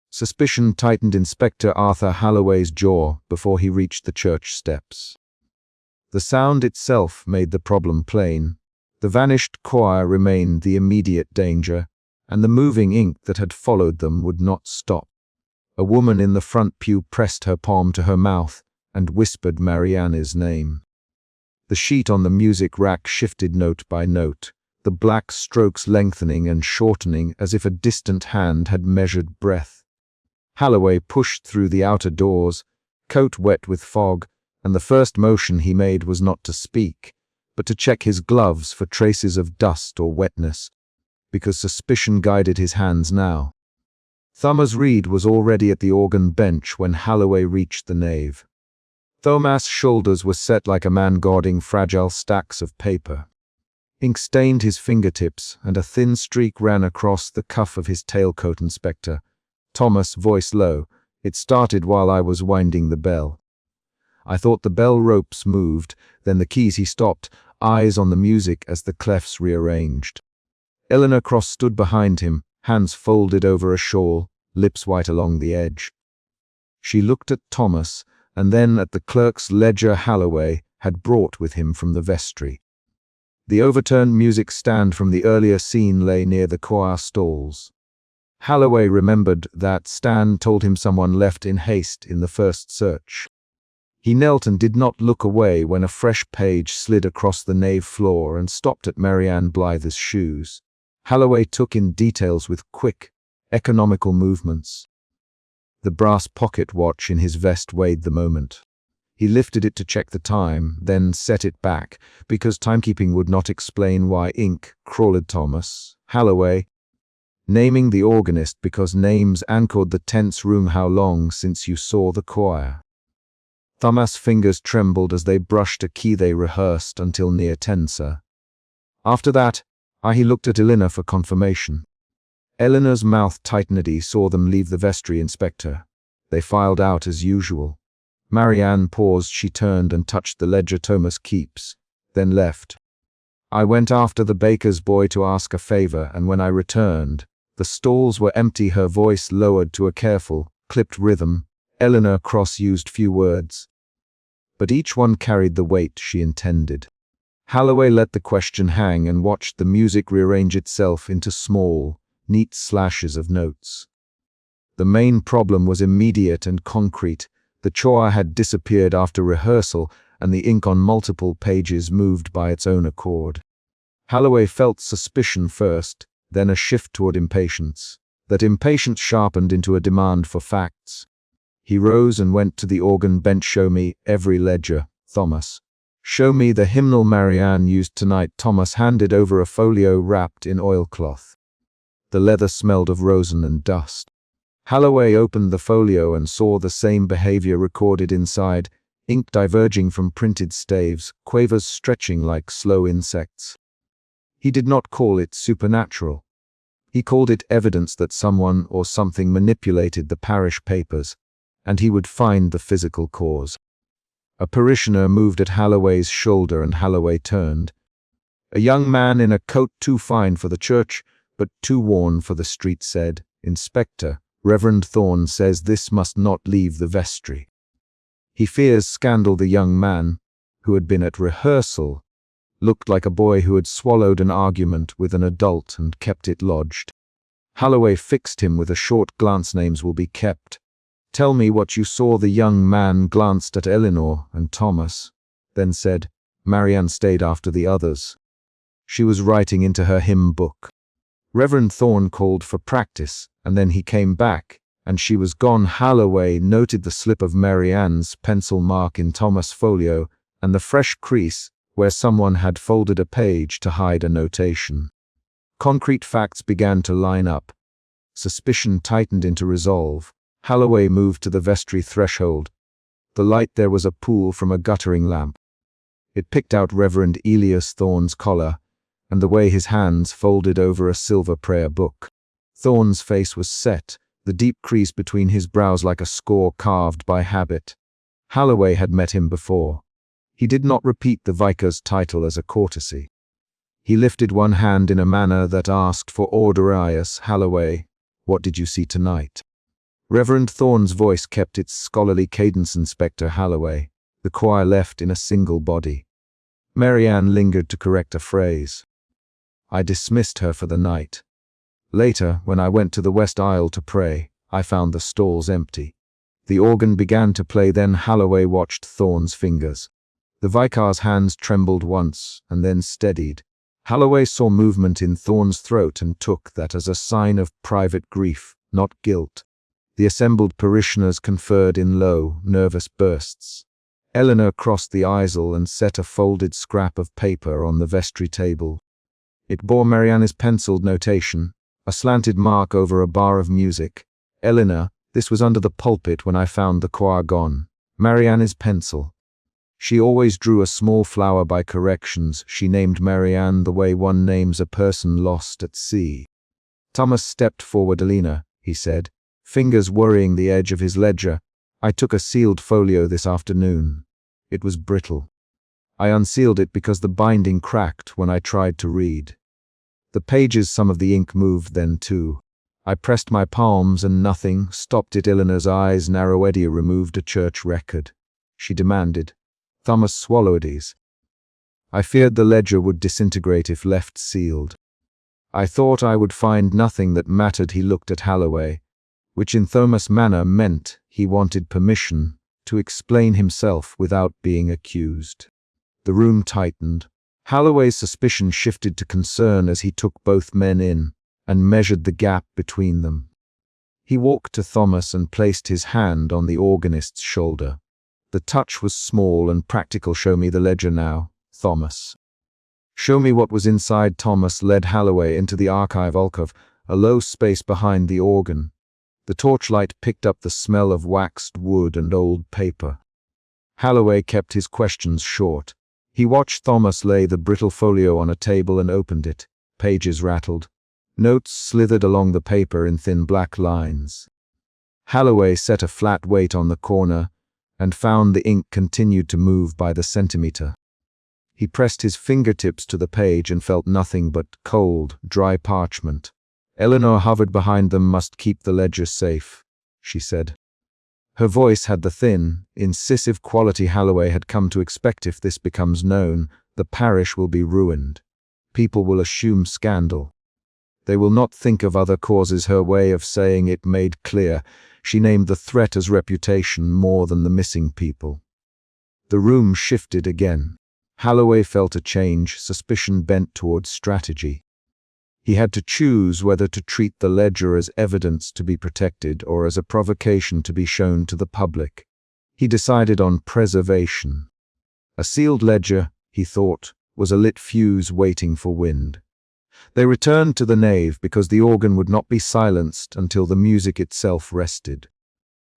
Suspicion tightened Inspector Arthur Holloway's jaw before he reached the church steps. The sound itself made the problem plain. The vanished choir remained the immediate danger, and the moving ink that had followed them would not stop. A woman in the front pew pressed her palm to her mouth and whispered Marianne's name. The sheet on the music rack shifted note by note, the black strokes lengthening and shortening as if a distant hand had measured breath. Holloway pushed through the outer doors, coat wet with fog, and the first motion he made was not to speak, but to check his gloves for traces of dust or wetness, because suspicion guided his hands now. Thomas Reed was already at the organ bench when Holloway reached the nave. Thomas' shoulders were set like a man guarding fragile stacks of paper. Ink stained his fingertips, and a thin streak ran across the cuff of his tailcoat. "Inspector." Thomas, voice low. "It started while I was winding the bell. I thought the bell ropes moved, then the keys." He stopped, eyes on the music as the clefs rearranged. Eleanor Cross stood behind him, hands folded over a shawl, lips white along the edge. She looked at Thomas, and then at the clerk's ledger Holloway had brought with him from the vestry. The overturned music stand from the earlier scene lay near the choir stalls. Holloway remembered that stand told him someone left in haste in the first search. He knelt and did not look away when a fresh page slid across the nave floor and stopped at Marianne Blythe's shoes. Holloway took in details with quick, economical movements. The brass pocket watch in his vest weighed the moment. He lifted it to check the time, then set it back, because timekeeping would not explain why ink crawled. "Thomas, Holloway." naming the organist because names anchored the tense room. How long since you saw the choir? Thomas' fingers trembled as they brushed a key. They rehearsed until near 10, sir. After that, he looked at Eleanor for confirmation. Eleanor's mouth tightened. He saw them leave the vestry, Inspector. They filed out as usual. Marianne paused. She turned and touched the ledger. Thomas keeps, then left. I went after the baker's boy to ask a favor, and when I returned, the stalls were empty. Her voice lowered to a careful, clipped rhythm. Eleanor used few words, but each one carried the weight she intended. Holloway let the question hang and watched the music rearrange itself into small, neat slashes of notes. The main problem was immediate and concrete. The choir had disappeared after rehearsal, and the ink on multiple pages moved by its own accord. Holloway felt suspicion first, then a shift toward impatience. That impatience sharpened into a demand for facts. He rose and went to the organ bench. Show me every ledger, Thomas. Show me the hymnal Marianne used tonight. Thomas handed over a folio wrapped in oilcloth. The leather smelled of rosin and dust. Holloway opened the folio and saw the same behavior recorded inside, ink diverging from printed staves, quavers stretching like slow insects. He did not call it supernatural. He called it evidence that someone or something manipulated the parish papers, and he would find the physical cause. A parishioner moved at Holloway's shoulder, and Holloway turned. A young man in a coat too fine for the church, but too worn for the street, said, "Inspector, Reverend Thorne says this must not leave the vestry. He fears scandal." The young man, who had been at rehearsal, looked like a boy who had swallowed an argument with an adult and kept it lodged. Holloway fixed him with a short glance. "Names will be kept. Tell me what you saw." The young man glanced at Eleanor and Thomas, then said, "Marianne stayed after the others. She was writing into her hymn book. Reverend Thorne called for practice, and then he came back, and she was gone." Holloway noted the slip of Marianne's pencil mark in Thomas' folio, and the fresh crease where someone had folded a page to hide a notation. Concrete facts began to line up. Suspicion tightened into resolve. Holloway moved to the vestry threshold. The light there was a pool from a guttering lamp. It picked out Reverend Elias Thorne's collar, and the way his hands folded over a silver prayer book. Thorne's face was set, the deep crease between his brows like a score carved by habit. Holloway had met him before. He did not repeat the vicar's title as a courtesy. He lifted one hand in a manner that asked for order. "Holloway, what did you see tonight?" Reverend Thorne's voice kept its scholarly cadence. "Inspector Holloway." The choir left in a single body. Marianne lingered to correct a phrase. "I dismissed her for the night. Later, when I went to the west aisle to pray, I found the stalls empty. The organ began to play. Then Holloway watched Thorne's fingers. The vicar's hands trembled once and then steadied. Holloway saw movement in Thorne's throat and took that as a sign of private grief, not guilt. The assembled parishioners conferred in low, nervous bursts. Eleanor crossed the aisle and set a folded scrap of paper on the vestry table. It bore Marianne's penciled notation, a slanted mark over a bar of music. "Eleanor, this was under the pulpit when I found the choir gone." Marianne's pencil. She always drew a small flower by corrections. She named Marianne the way one names a person lost at sea. Thomas stepped forward. "Eleanor," he said, fingers worrying the edge of his ledger, "I took a sealed folio this afternoon. It was brittle. I unsealed it because the binding cracked when I tried to read. The pages, some of the ink moved then too. I pressed my palms and nothing stopped it." Eleanor's eyes narrowed. "Eddie removed a church record," she demanded. Thomas swallowed his. "I feared the ledger would disintegrate if left sealed. I thought I would find nothing that mattered." He looked at Holloway, which in Thomas' manner meant he wanted permission to explain himself without being accused. The room tightened. Holloway's suspicion shifted to concern as he took both men in and measured the gap between them. He walked to Thomas and placed his hand on the organist's shoulder. The touch was small and practical. "Show me the ledger now, Thomas." "Show me what was inside." Thomas led Holloway into the archive alcove, a low space behind the organ. The torchlight picked up the smell of waxed wood and old paper. Holloway kept his questions short. He watched Thomas lay the brittle folio on a table and opened it. Pages rattled. Notes slithered along the paper in thin black lines. Holloway set a flat weight on the corner and found the ink continued to move by the centimeter. He pressed his fingertips to the page and felt nothing but cold, dry parchment. Eleanor hovered behind them. "Must keep the ledger safe," she said. Her voice had the thin, incisive quality Holloway had come to expect. "If this becomes known, the parish will be ruined. People will assume scandal. They will not think of other causes." Her way of saying it made clear. She named the threat as reputation more than the missing people. The room shifted again. Holloway felt a change, suspicion bent towards strategy. He had to choose whether to treat the ledger as evidence to be protected or as a provocation to be shown to the public. He decided on preservation. A sealed ledger, he thought, was a lit fuse waiting for wind. They returned to the nave because the organ would not be silenced until the music itself rested.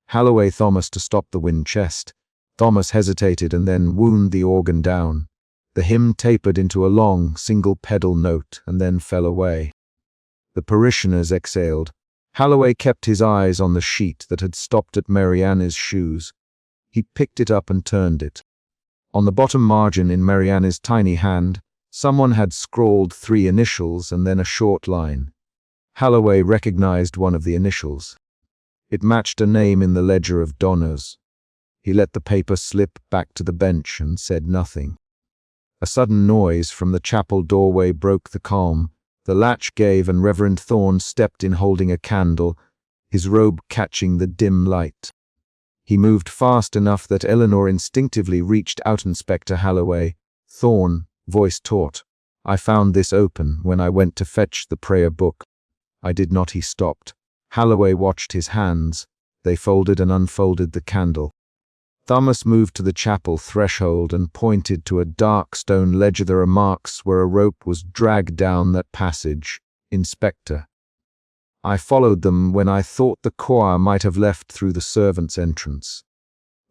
Holloway Thomas to stop the wind chest. Thomas hesitated and then wound the organ down. The hymn tapered into a long, single-pedal note and then fell away. The parishioners exhaled. Holloway kept his eyes on the sheet that had stopped at Marianne's shoes. He picked it up and turned it. On the bottom margin in Marianne's tiny hand, someone had scrawled 3 initials and then a short line. Holloway recognized one of the initials. It matched a name in the ledger of Donner's. He let the paper slip back to the bench and said nothing. A sudden noise from the chapel doorway broke the calm. The latch gave and Reverend Thorne stepped in holding a candle, his robe catching the dim light. He moved fast enough that Eleanor instinctively reached out. "Inspector Holloway." "Thorne," voice taut. "I found this open when I went to fetch the prayer book." "I did not." He stopped. Holloway watched his hands. They folded and unfolded the candle. Thomas moved to the chapel threshold and pointed to a dark stone ledger. "There are marks where a rope was dragged down that passage, Inspector. I followed them when I thought the choir might have left through the servants' entrance.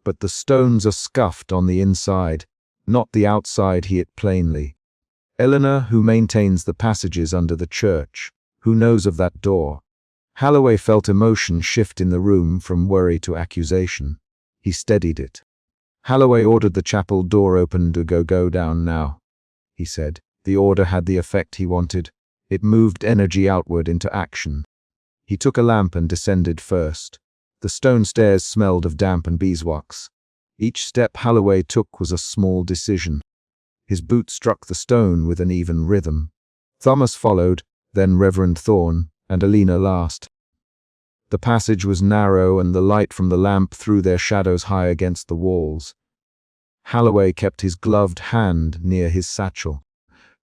But the stones are scuffed on the inside, not the outside." He it plainly. "Eleanor, who maintains the passages under the church, who knows of that door?" Holloway felt emotion shift in the room from worry to accusation. He steadied it. Holloway ordered the chapel door opened. Go down now," he said. The order had the effect he wanted. It moved energy outward into action. He took a lamp and descended first. The stone stairs smelled of damp and beeswax. Each step Holloway took was a small decision. His boot struck the stone with an even rhythm. Thomas followed, then Reverend Thorne, and Alina last. The passage was narrow and the light from the lamp threw their shadows high against the walls. Holloway kept his gloved hand near his satchel.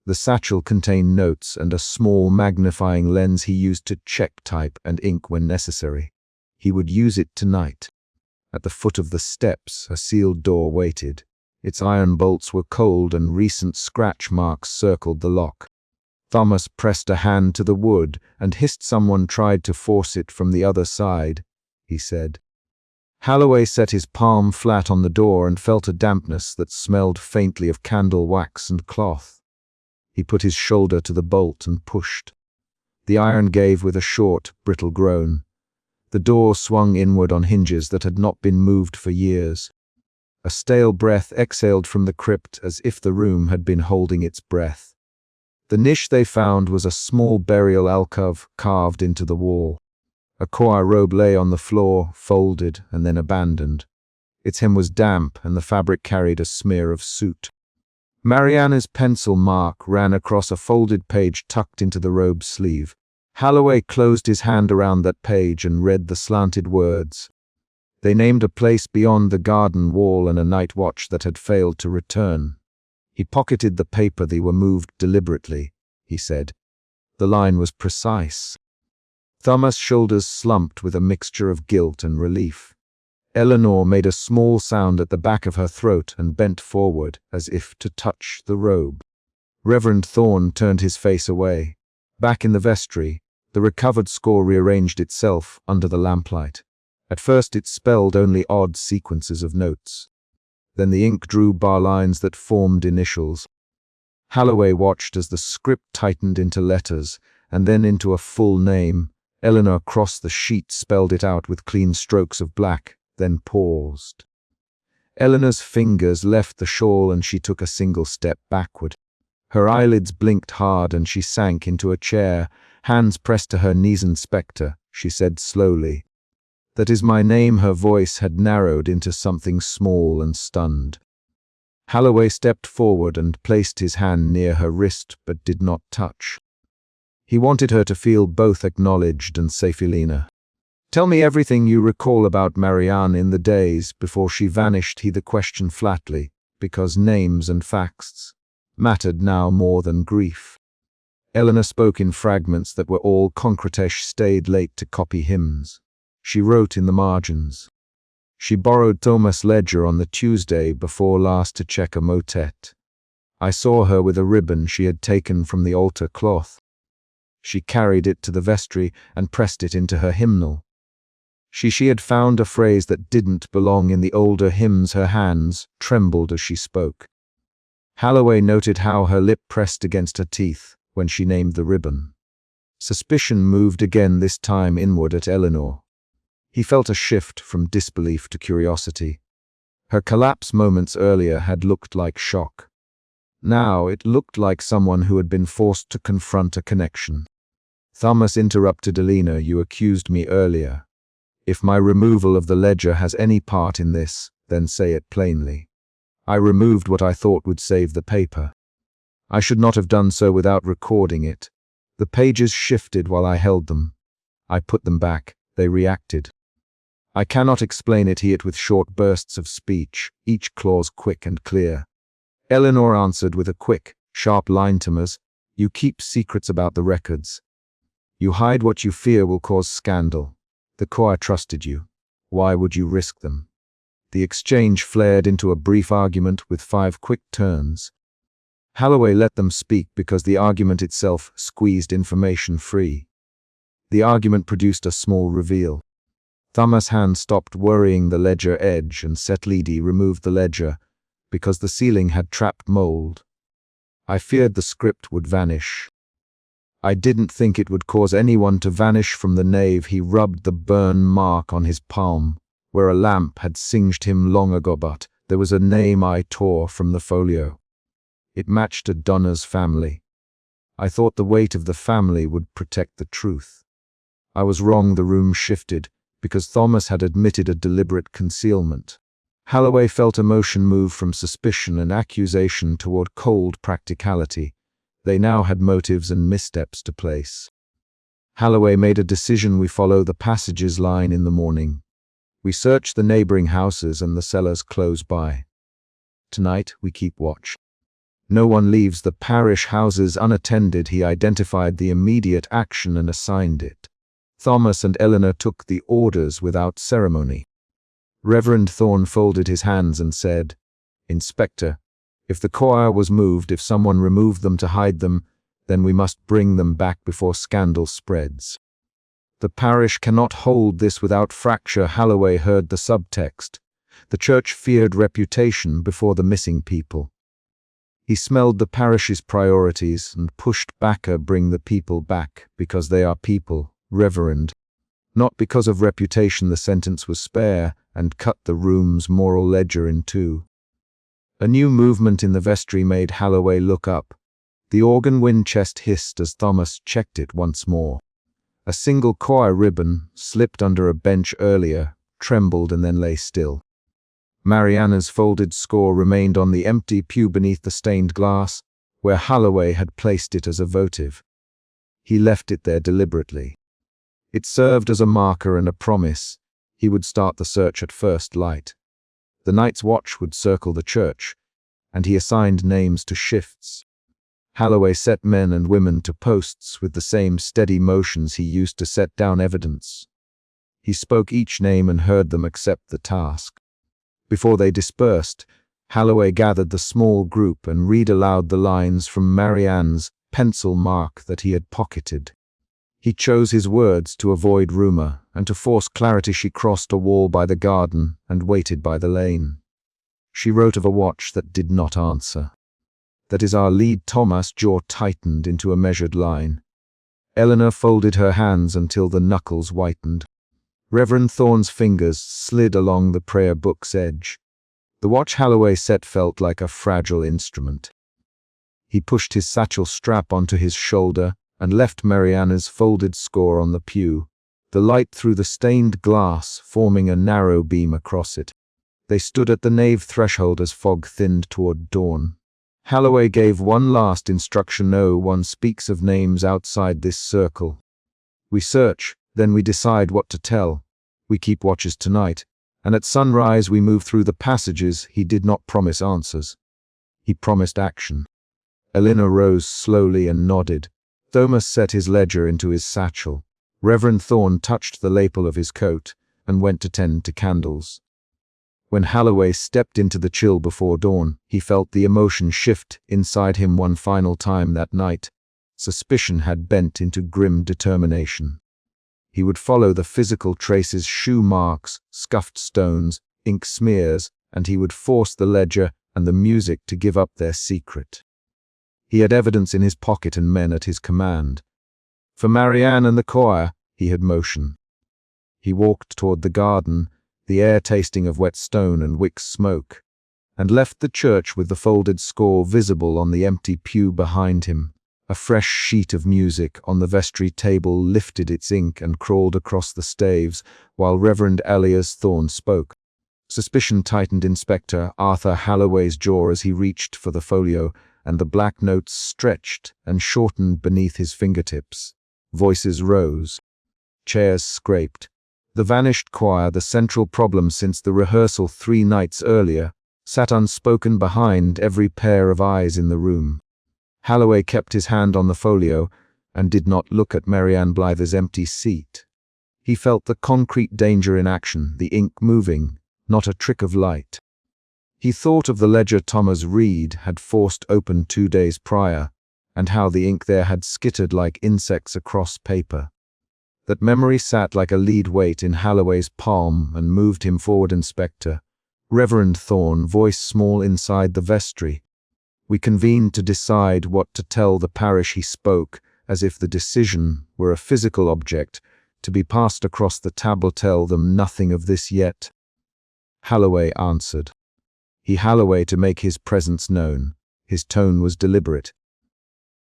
The satchel contained notes and a small magnifying lens he used to check type and ink when necessary. He would use it tonight. At the foot of the steps, a sealed door waited. Its iron bolts were cold and recent scratch marks circled the lock. Thomas pressed a hand to the wood and hissed. "Someone tried to force it from the other side," he said. Holloway set his palm flat on the door and felt a dampness that smelled faintly of candle wax and cloth. He put his shoulder to the bolt and pushed. The iron gave with a short, brittle groan. The door swung inward on hinges that had not been moved for years. A stale breath exhaled from the crypt as if the room had been holding its breath. The niche they found was a small burial alcove carved into the wall. A choir robe lay on the floor, folded and then abandoned. Its hem was damp and the fabric carried a smear of soot. Marianne's pencil mark ran across a folded page tucked into the robe's sleeve. Holloway closed his hand around that page and read the slanted words. They named a place beyond the garden wall and a night watch that had failed to return. He pocketed the paper. "They were moved deliberately," he said. The line was precise. Thomas' shoulders slumped with a mixture of guilt and relief. Eleanor made a small sound at the back of her throat and bent forward as if to touch the robe. Reverend Thorne turned his face away. Back in the vestry, The recovered score rearranged itself under the lamplight. At first it spelled only odd sequences of notes. Then the ink drew bar lines that formed initials. Halloway watched as the script tightened into letters, and then into a full name. Eleanor crossed the sheet, spelled it out with clean strokes of black, then paused. Eleanor's fingers left the shawl and she took a single step backward. Her eyelids blinked hard and she sank into a chair, hands pressed to her knees. "Inspector," she said slowly. "That is my name." Her voice had narrowed into something small and stunned. Halloway stepped forward and placed his hand near her wrist but did not touch. He wanted her to feel both acknowledged and safe. "Elena, tell me everything you recall about Marianne in the days before she vanished." He the question flatly, because names and facts mattered now more than grief. Eleanor spoke in fragments that were all concrete. Stayed late to copy hymns. She wrote in the margins. She borrowed Thomas' ledger on the Tuesday before last to check a motet. I saw her with a ribbon she had taken from the altar cloth. She carried it to the vestry and pressed it into her hymnal. She had found a phrase that didn't belong in the older hymns. Her hands trembled as she spoke. Halloway noted how her lip pressed against her teeth when she named the ribbon. Suspicion moved again, this time inward at Eleanor. He felt a shift from disbelief to curiosity. Her collapse moments earlier had looked like shock. Now it looked like someone who had been forced to confront a connection. Thomas interrupted. "Elena, you accused me earlier. If my removal of the ledger has any part in this, then say it plainly. I removed what I thought would save the paper. I should not have done so without recording it. The pages shifted while I held them. I put them back. They reacted. I cannot explain it," he with short bursts of speech, each clause quick and clear. Eleanor answered with a quick, sharp line. "Thomas, you keep secrets about the records. You hide what you fear will cause scandal. The choir trusted you. Why would you risk them?" The exchange flared into a brief argument with 5 quick turns. Halloway let them speak because the argument itself squeezed information free. The argument produced a small reveal. Thomas' hand stopped worrying the ledger edge and Setlidi removed the ledger because the ceiling had trapped mold. "I feared the script would vanish. I didn't think it would cause anyone to vanish from the nave." He rubbed the burn mark on his palm, where a lamp had singed him long ago, but there was a name I tore from the folio. It matched a Donner's family. I thought the weight of the family would protect the truth. I was wrong. The room shifted, because Thomas had admitted a deliberate concealment. Halloway felt emotion move from suspicion and accusation toward cold practicality. They now had motives and missteps to place. Halloway made a decision. "We follow the passages line in the morning. We search the neighboring houses and the cellars close by. Tonight we keep watch. No one leaves the parish houses unattended." He identified the immediate action and assigned it. Thomas and Eleanor took the orders without ceremony. Reverend Thorne folded his hands and said, "Inspector, if the choir was moved, if someone removed them to hide them, then we must bring them back before scandal spreads. The parish cannot hold this without fracture." Halloway heard the subtext. The church feared reputation before the missing people. He smelled the parish's priorities and pushed back. "Bring the people back because they are people, Reverend. Not because of reputation." The sentence was spare and cut the room's moral ledger in two. A new movement in the vestry made Halloway look up. The organ wind chest hissed as Thomas checked it once more. A single choir ribbon, slipped under a bench earlier, trembled and then lay still. Mariana's folded score remained on the empty pew beneath the stained glass, where Halloway had placed it as a votive. He left it there deliberately. It served as a marker and a promise. He would start the search at first light. The night's watch would circle the church, and he assigned names to shifts. Halloway set men and women to posts with the same steady motions he used to set down evidence. He spoke each name and heard them accept the task. Before they dispersed, Halloway gathered the small group and read aloud the lines from Marianne's pencil mark that he had pocketed. He chose his words to avoid rumor, and to force clarity she crossed a wall by the garden and waited by the lane. She wrote of a watch that did not answer. That is our lead. Thomas' jaw tightened into a measured line. Eleanor folded her hands until the knuckles whitened. Reverend Thorne's fingers slid along the prayer book's edge. The watch Holloway set felt like a fragile instrument. He pushed his satchel strap onto his shoulder and left Mariana's folded score on the pew, the light through the stained glass forming a narrow beam across it. They stood at the nave threshold as fog thinned toward dawn. Holloway gave one last instruction: no one speaks of names outside this circle. We search, then we decide what to tell. We keep watches tonight, and at sunrise we move through the passages. He did not promise answers. He promised action. Eleanor rose slowly and nodded. Thomas set his ledger into his satchel. Reverend Thorne touched the lapel of his coat and went to tend to candles. When Holloway stepped into the chill before dawn, he felt the emotion shift inside him one final time that night. Suspicion had bent into grim determination. He would follow the physical traces: shoe marks, scuffed stones, ink smears, and he would force the ledger and the music to give up their secret. He had evidence in his pocket and men at his command. For Marianne and the choir, he had motion. He walked toward the garden, the air tasting of wet stone and wick smoke, and left the church with the folded score visible on the empty pew behind him. A fresh sheet of music on the vestry table lifted its ink and crawled across the staves, while Reverend Elias Thorne spoke. Suspicion tightened Inspector Arthur Holloway's jaw as he reached for the folio, and the black notes stretched and shortened beneath his fingertips. Voices rose. Chairs scraped. The vanished choir, the central problem since the rehearsal 3 nights earlier, sat unspoken behind every pair of eyes in the room. Holloway kept his hand on the folio and did not look at Marianne Blyther's empty seat. He felt the concrete danger in action, the ink moving, not a trick of light. He thought of the ledger Thomas Reed had forced open 2 days prior, and how the ink there had skittered like insects across paper. That memory sat like a lead weight in Holloway's palm and moved him forward. Inspector, Reverend Thorne, voice small inside the vestry. We convened to decide what to tell the parish. He spoke as if the decision were a physical object to be passed across the table. Tell them nothing of this yet. Holloway answered. He Holloway to make his presence known. His tone was deliberate.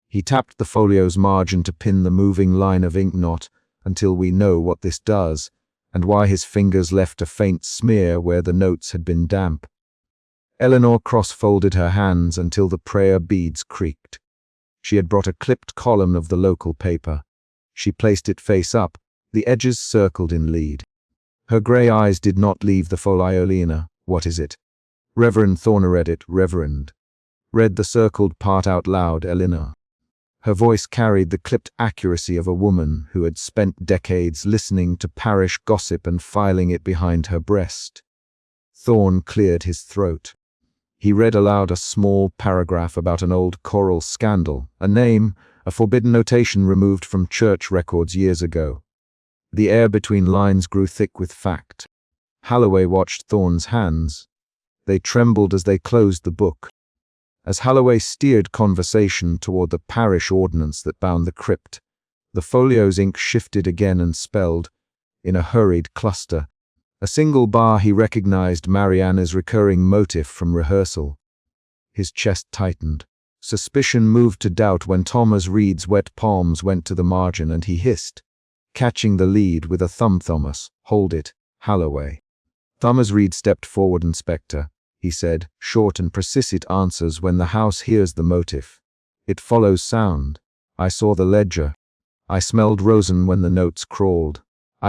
He tapped the folio's margin to pin the moving line of ink knot. Until we know what this does, and why his fingers left a faint smear where the notes had been damp. Eleanor cross-folded her hands until the prayer beads creaked. She had brought a clipped column of the local paper. She placed it face up, the edges circled in lead. Her grey eyes did not leave the folio. What is it? Reverend Thorne read it. Reverend. Read the circled part out loud. Eleanor. Her voice carried the clipped accuracy of a woman who had spent decades listening to parish gossip and filing it behind her breast. Thorne cleared his throat. He read aloud a small paragraph about an old choral scandal, a name, a forbidden notation removed from church records years ago. The air between lines grew thick with fact. Holloway watched Thorne's hands. They trembled as they closed the book. As Holloway steered conversation toward the parish ordinance that bound the crypt, the folio's ink shifted again and spelled, in a hurried cluster, a single bar he recognized: Mariana's recurring motif from rehearsal. His chest tightened. Suspicion moved to doubt when Thomas Reed's wet palms went to the margin and he hissed, catching the lead with a thumb. Thomas, hold it, Holloway. Thomas Reed stepped forward. Inspector, he said, short and precise. It answers when the house hears the motif. It follows sound. I saw the ledger. I smelled rosin when the notes crawled.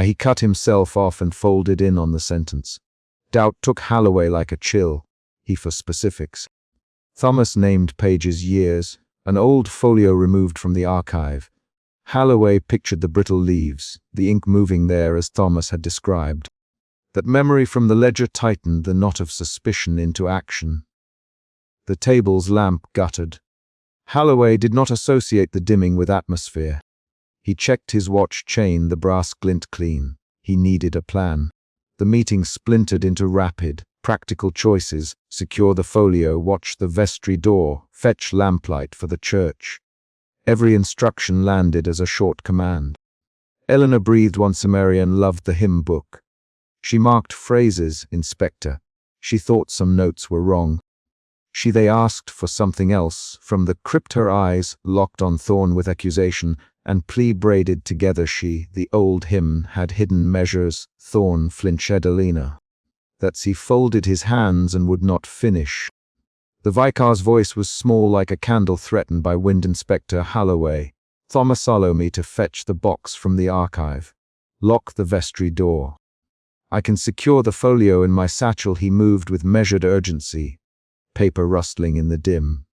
He cut himself off and folded in on the sentence. Doubt took Holloway like a chill. He for specifics. Thomas named pages, years, an old folio removed from the archive. Holloway pictured the brittle leaves, the ink moving there as Thomas had described. That memory from the ledger tightened the knot of suspicion into action. The table's lamp guttered. Holloway did not associate the dimming with atmosphere. He checked his watch chain, the brass glint clean. He needed a plan. The meeting splintered into rapid, practical choices: secure the folio, watch the vestry door, fetch lamplight for the church. Every instruction landed as a short command. Eleanor breathed once. Marianne loved the hymn book. She marked phrases: Inspector. She thought some notes were wrong. They asked for something else. From the crypt her eyes locked on Thorn with accusation and plea braided together. The old hymn had hidden measures. Thorn flinched. Elena. That he folded his hands and would not finish. The vicar's voice was small like a candle threatened by wind. Inspector Holloway. Thomas, follow me to fetch the box from the archive. Lock the vestry door. I can secure the folio in my satchel. He moved with measured urgency, paper rustling in the dim.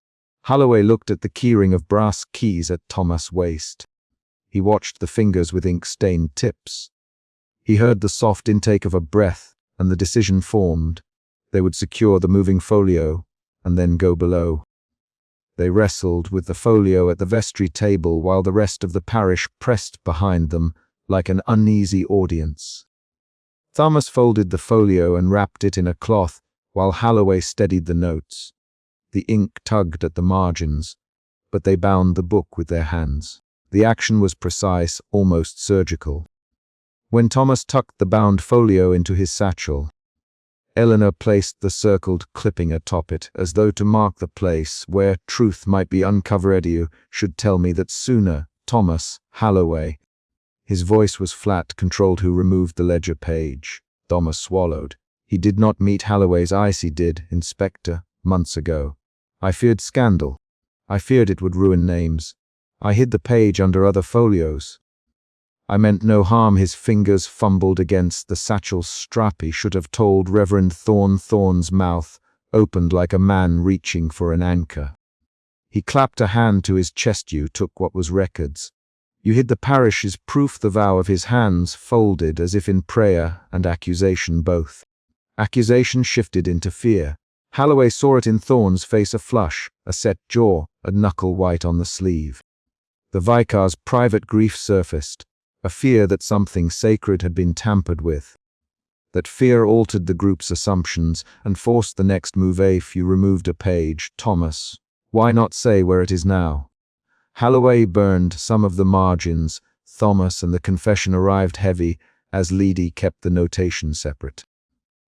Holloway looked at the keyring of brass keys at Thomas' waist. He watched the fingers with ink-stained tips. He heard the soft intake of a breath, and the decision formed. They would secure the moving folio, and then go below. They wrestled with the folio at the vestry table while the rest of the parish pressed behind them like an uneasy audience. Thomas folded the folio and wrapped it in a cloth while Holloway steadied the notes. The ink tugged at the margins, but they bound the book with their hands. The action was precise, almost surgical. When Thomas tucked the bound folio into his satchel, Eleanor placed the circled clipping atop it, as though to mark the place where truth might be uncovered. You should tell me that sooner, Thomas Holloway. His voice was flat, controlled. Who removed the ledger page? Thomas swallowed. He did not meet Holloway's eyes. He did, Inspector, months ago. I feared scandal. I feared it would ruin names. I hid the page under other folios. I meant no harm. His fingers fumbled against the satchel's strap. He should have told Reverend Thorn. Thorn's mouth opened like a man reaching for an anchor. He clapped a hand to his chest. You took what was records. You hid the parish's proof. The vow of his hands folded as if in prayer and accusation both. Accusation shifted into fear. Holloway saw it in Thorn's face, a flush, a set jaw, a knuckle white on the sleeve. The vicar's private grief surfaced, a fear that something sacred had been tampered with. That fear altered the group's assumptions and forced the next move. If you removed a page, Thomas, why not say where it is now? Holloway burned some of the margins. Thomas and the confession arrived heavy, as Leedy kept the notation separate.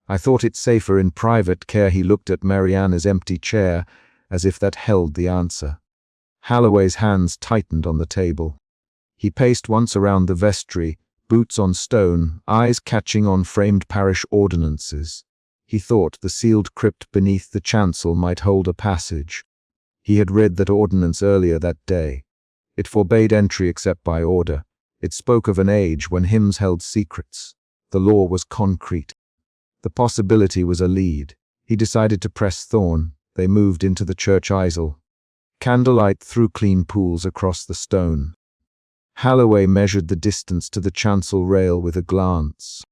I thought it safer in private care. He looked at Mariana's empty chair, as if that held the answer. Holloway's hands tightened on the table. He paced once around the vestry, boots on stone, eyes catching on framed parish ordinances. He thought the sealed crypt beneath the chancel might hold a passage. He had read that ordinance earlier that day. It forbade entry except by order. It spoke of an age when hymns held secrets. The law was concrete. The possibility was a lead. He decided to press Thorn. They moved into the church aisle. Candlelight threw clean pools across the stone. Holloway measured the distance to the chancel rail with a glance.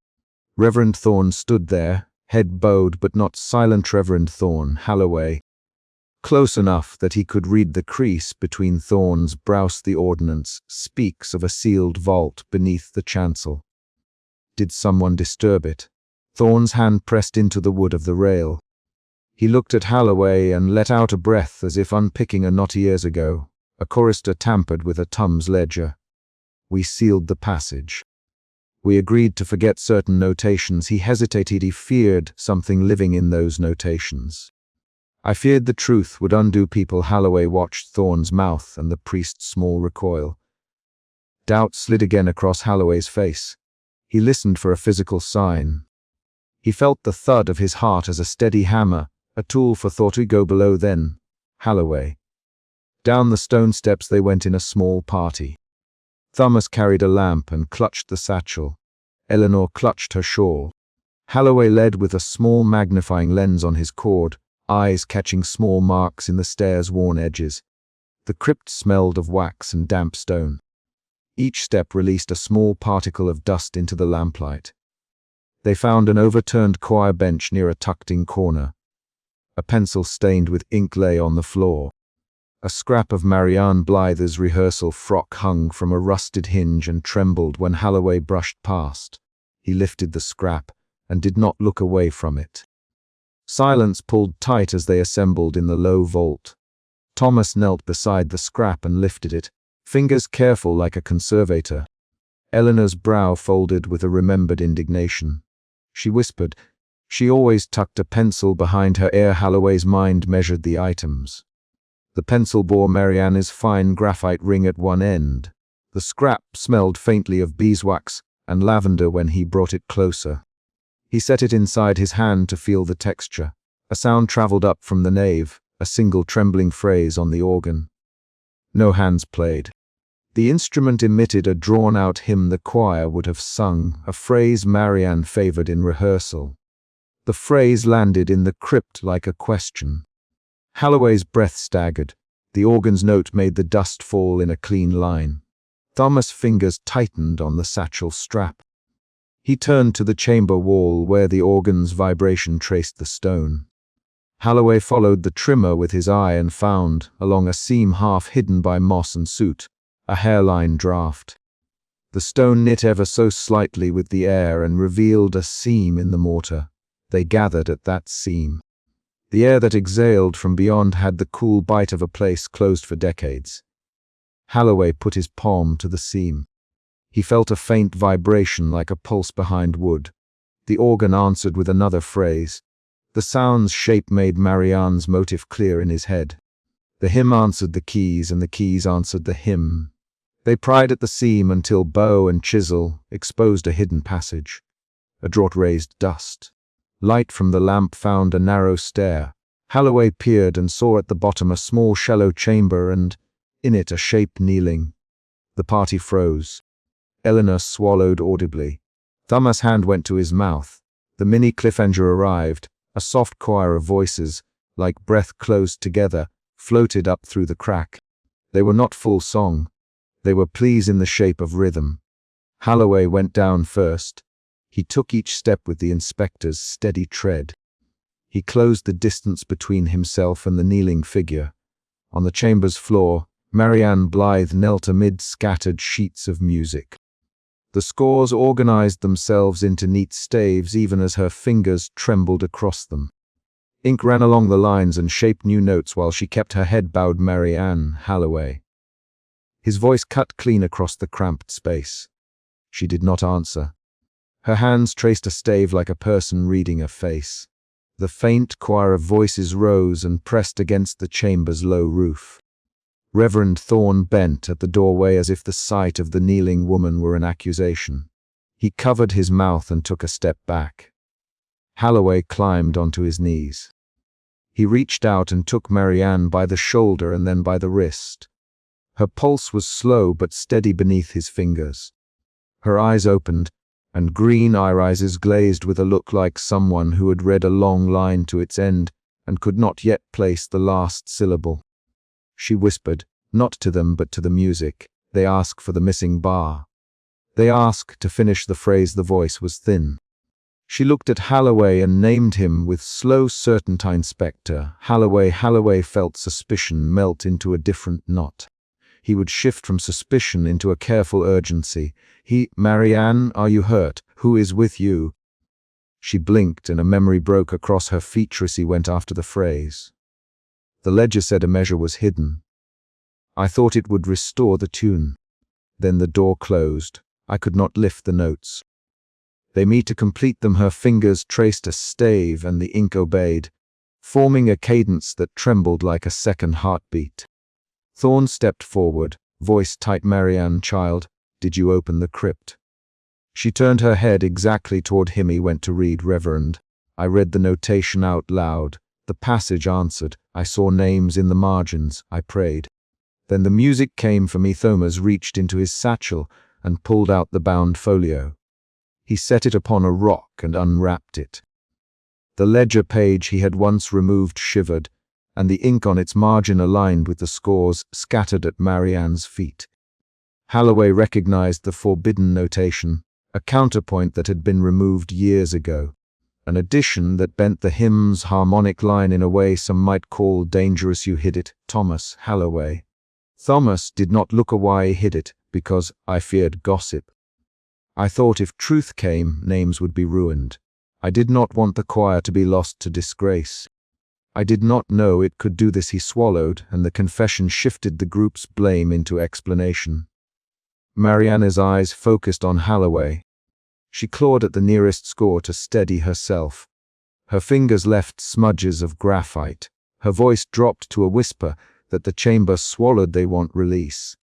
Reverend Thorn stood there, head bowed but not silent. Reverend Thorn Holloway. Close enough that he could read the crease between Thorn's brows. The ordinance speaks of a sealed vault beneath the chancel. Did someone disturb it? Thorn's hand pressed into the wood of the rail. He looked at Holloway and let out a breath as if unpicking a knot. Years ago, a chorister tampered with a Tums ledger. We sealed the passage. We agreed to forget certain notations. He hesitated. He feared something living in those notations. I feared the truth would undo people. Holloway watched Thorn's mouth and the priest's small recoil. Doubt slid again across Holloway's face. He listened for a physical sign. He felt the thud of his heart as a steady hammer, a tool for thought to go below. Then, Holloway. Down the stone steps they went in a small party. Thomas carried a lamp and clutched the satchel. Eleanor clutched her shawl. Holloway led with a small magnifying lens on his cord, eyes catching small marks in the stair's worn edges. The crypt smelled of wax and damp stone. Each step released a small particle of dust into the lamplight. They found an overturned choir bench near a tucked-in corner. A pencil stained with ink lay on the floor. A scrap of Marianne Blythe's rehearsal frock hung from a rusted hinge and trembled when Halloway brushed past. He lifted the scrap and did not look away from it. Silence pulled tight as they assembled in the low vault. Thomas knelt beside the scrap and lifted it, fingers careful like a conservator. Eleanor's brow folded with a remembered indignation. She whispered. She always tucked a pencil behind her ear. Halloway's mind measured the items. The pencil bore Marianne's fine graphite ring at one end. The scrap smelled faintly of beeswax and lavender when he brought it closer. He set it inside his hand to feel the texture. A sound traveled up from the nave, a single trembling phrase on the organ. No hands played. The instrument emitted a drawn-out hymn the choir would have sung, a phrase Marianne favored in rehearsal. The phrase landed in the crypt like a question. Halloway's breath staggered. The organ's note made the dust fall in a clean line. Thomas' fingers tightened on the satchel strap. He turned to the chamber wall where the organ's vibration traced the stone. Halloway followed the trimmer with his eye and found, along a seam half hidden by moss and soot, a hairline draft. The stone knit ever so slightly with the air and revealed a seam in the mortar. They gathered at that seam. The air that exhaled from beyond had the cool bite of a place closed for decades. Halloway put his palm to the seam. He felt a faint vibration like a pulse behind wood. The organ answered with another phrase. The sound's shape made Marianne's motive clear in his head. The hymn answered the keys, and the keys answered the hymn. They pried at the seam until bow and chisel exposed a hidden passage. A draught raised dust. Light from the lamp found a narrow stair. Halloway peered and saw at the bottom a small shallow chamber and, in it, a shape kneeling. The party froze. Eleanor swallowed audibly. Thomas' hand went to his mouth. The mini cliffhanger arrived. A soft choir of voices, like breath closed together, floated up through the crack. They were not full song. They were pleas in the shape of rhythm. Halloway went down first. He took each step with the inspector's steady tread. He closed the distance between himself and the kneeling figure. On the chamber's floor, Marianne Blythe knelt amid scattered sheets of music. The scores organized themselves into neat staves even as her fingers trembled across them. Ink ran along the lines and shaped new notes while she kept her head bowed. Marianne Halloway. His voice cut clean across the cramped space. She did not answer. Her hands traced a stave like a person reading a face. The faint choir of voices rose and pressed against the chamber's low roof. Reverend Thorne bent at the doorway as if the sight of the kneeling woman were an accusation. He covered his mouth and took a step back. Halloway climbed onto his knees. He reached out and took Marianne by the shoulder and then by the wrist. Her pulse was slow but steady beneath his fingers. Her eyes opened, and green irises glazed with a look like someone who had read a long line to its end and could not yet place the last syllable. She whispered, not to them but to the music. They ask for the missing bar. They ask to finish the phrase. The voice was thin. She looked at Halloway and named him with slow certainty. Inspector Halloway. Halloway felt suspicion melt into a different knot. He would shift from suspicion into a careful urgency. Marianne, are you hurt? Who is with you? She blinked and a memory broke across her features. He went after the phrase. The ledger said a measure was hidden. I thought it would restore the tune. Then the door closed. I could not lift the notes. They meet to complete them. Her fingers traced a stave and the ink obeyed, forming a cadence that trembled like a second heartbeat. Thorne stepped forward, voice tight. Marianne, child, did you open the crypt? She turned her head exactly toward him. He went to read. Reverend. I read the notation out loud. The passage answered. I saw names in the margins. I prayed. Then the music came for me. Thomas reached into his satchel and pulled out the bound folio. He set it upon a rock and unwrapped it. The ledger page he had once removed shivered, and the ink on its margin aligned with the scores scattered at Marianne's feet. Halloway recognized the forbidden notation, a counterpoint that had been removed years ago. an addition that bent the hymn's harmonic line in a way some might call dangerous. You hid it, Thomas Halloway. Thomas did not look why he hid it, because I feared gossip. I thought if truth came, names would be ruined. I did not want the choir to be lost to disgrace. I did not know it could do this. He swallowed, and the confession shifted the group's blame into explanation. Mariana's eyes focused on Halloway. She clawed at the nearest score to steady herself. Her fingers left smudges of graphite. Her voice dropped to a whisper that the chamber swallowed. They want release.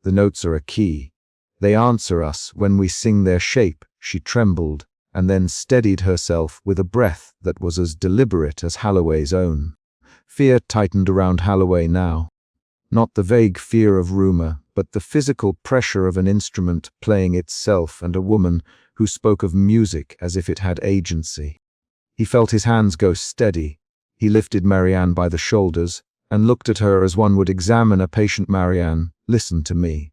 The notes are a key. They answer us when we sing their shape. She trembled, and then steadied herself with a breath that was as deliberate as Halloway's own. Fear tightened around Halloway now. Not the vague fear of rumor, but the physical pressure of an instrument playing itself and a woman who spoke of music as if it had agency. He felt his hands go steady. He lifted Marianne by the shoulders and looked at her as one would examine a patient. Marianne, listen to me.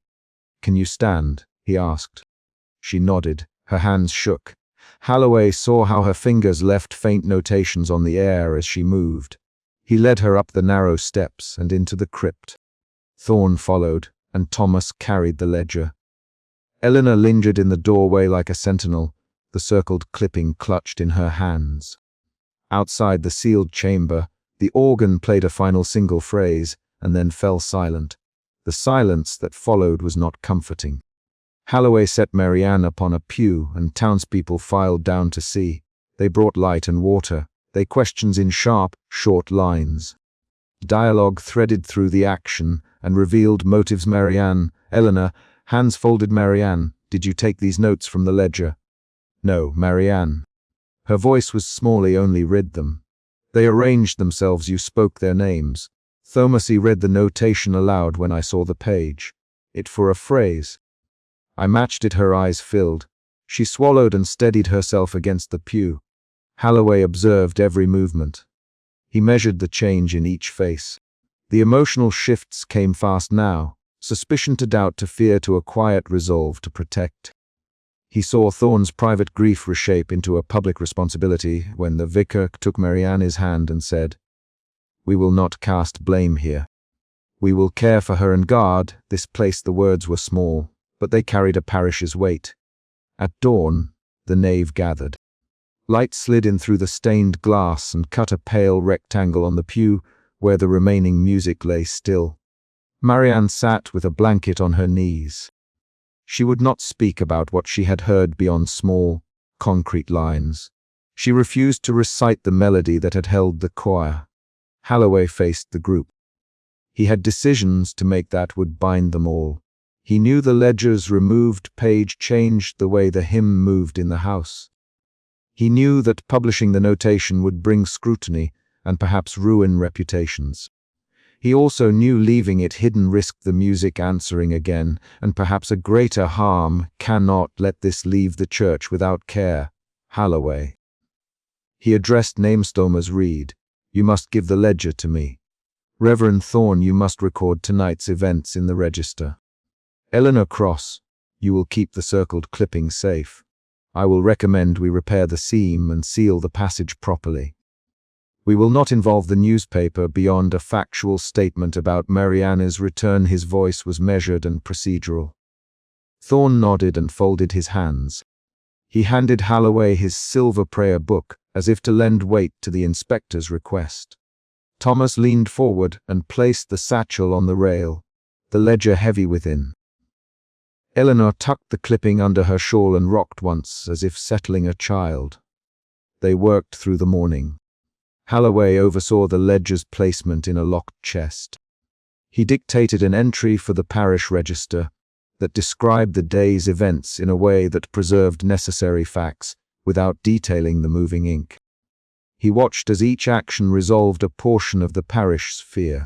Can you stand? He asked. She nodded. Her hands shook. Halloway saw how her fingers left faint notations on the air as she moved. He led her up the narrow steps and into the crypt. Thorn followed, and Thomas carried the ledger. Eleanor lingered in the doorway like a sentinel, the circled clipping clutched in her hands. Outside the sealed chamber, the organ played a final single phrase and then fell silent. The silence that followed was not comforting. Halloway set Marianne upon a pew, and townspeople filed down to see. They brought light and water. They questions in sharp, short lines. Dialogue threaded through the action and revealed motives. Marianne, Eleanor, hands folded. Marianne, did you take these notes from the ledger? No, Marianne. Her voice was small. I only read them. They arranged themselves. You spoke their names. Thomasy read the notation aloud when I saw the page. It for a phrase. I matched it. Her eyes filled. She swallowed and steadied herself against the pew. Halloway observed every movement. He measured the change in each face. The emotional shifts came fast now, suspicion to doubt to fear to a quiet resolve to protect. He saw Thorne's private grief reshape into a public responsibility when the vicar took Marianne's hand and said, "We will not cast blame here. We will care for her and guard this place." The words were small, but they carried a parish's weight. At dawn, the nave gathered. Light slid in through the stained glass and cut a pale rectangle on the pew where the remaining music lay still. Marianne sat with a blanket on her knees. She would not speak about what she had heard beyond small, concrete lines. She refused to recite the melody that had held the choir. Halloway faced the group. He had decisions to make that would bind them all. He knew the ledger's removed page changed the way the hymn moved in the house. He knew that publishing the notation would bring scrutiny and perhaps ruin reputations. He also knew leaving it hidden risked the music answering again, and perhaps a greater harm. Cannot let this leave the church without care. Halloway. He addressed Namestomers Reed. You must give the ledger to me. Reverend Thorne, you must record tonight's events in the register. Eleanor Cross, you will keep the circled clipping safe. I will recommend we repair the seam and seal the passage properly. We will not involve the newspaper beyond a factual statement about Marianne's return. His voice was measured and procedural. Thorne nodded and folded his hands. He handed Halloway his silver prayer book, as if to lend weight to the inspector's request. Thomas leaned forward and placed the satchel on the rail, the ledger heavy within. Eleanor tucked the clipping under her shawl and rocked once, as if settling a child. They worked through the morning. Halloway oversaw the ledger's placement in a locked chest. He dictated an entry for the parish register that described the day's events in a way that preserved necessary facts without detailing the moving ink. He watched as each action resolved a portion of the parish sphere.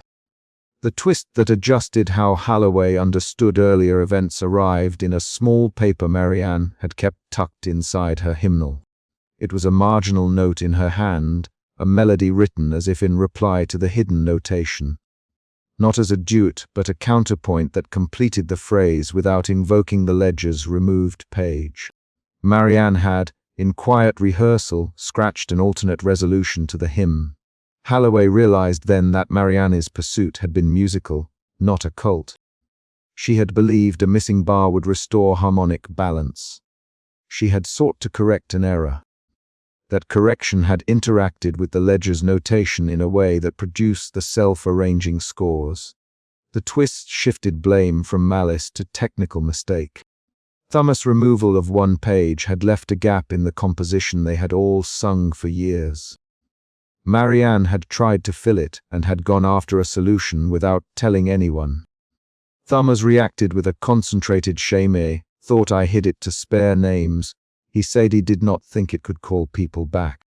The twist that adjusted how Halloway understood earlier events arrived in a small paper Marianne had kept tucked inside her hymnal. It was a marginal note in her hand, a melody written as if in reply to the hidden notation. Not as a duet, but a counterpoint that completed the phrase without invoking the ledger's removed page. Marianne had, in quiet rehearsal, scratched an alternate resolution to the hymn. Holloway realized then that Marianne's pursuit had been musical, not occult. She had believed a missing bar would restore harmonic balance. She had sought to correct an error. That correction had interacted with the ledger's notation in a way that produced the self-arranging scores. The twist shifted blame from malice to technical mistake. Thomas' removal of one page had left a gap in the composition they had all sung for years. Marianne had tried to fill it and had gone after a solution without telling anyone. Thomas reacted with a concentrated shame, thought I hid it to spare names. He said he did not think it could call people back.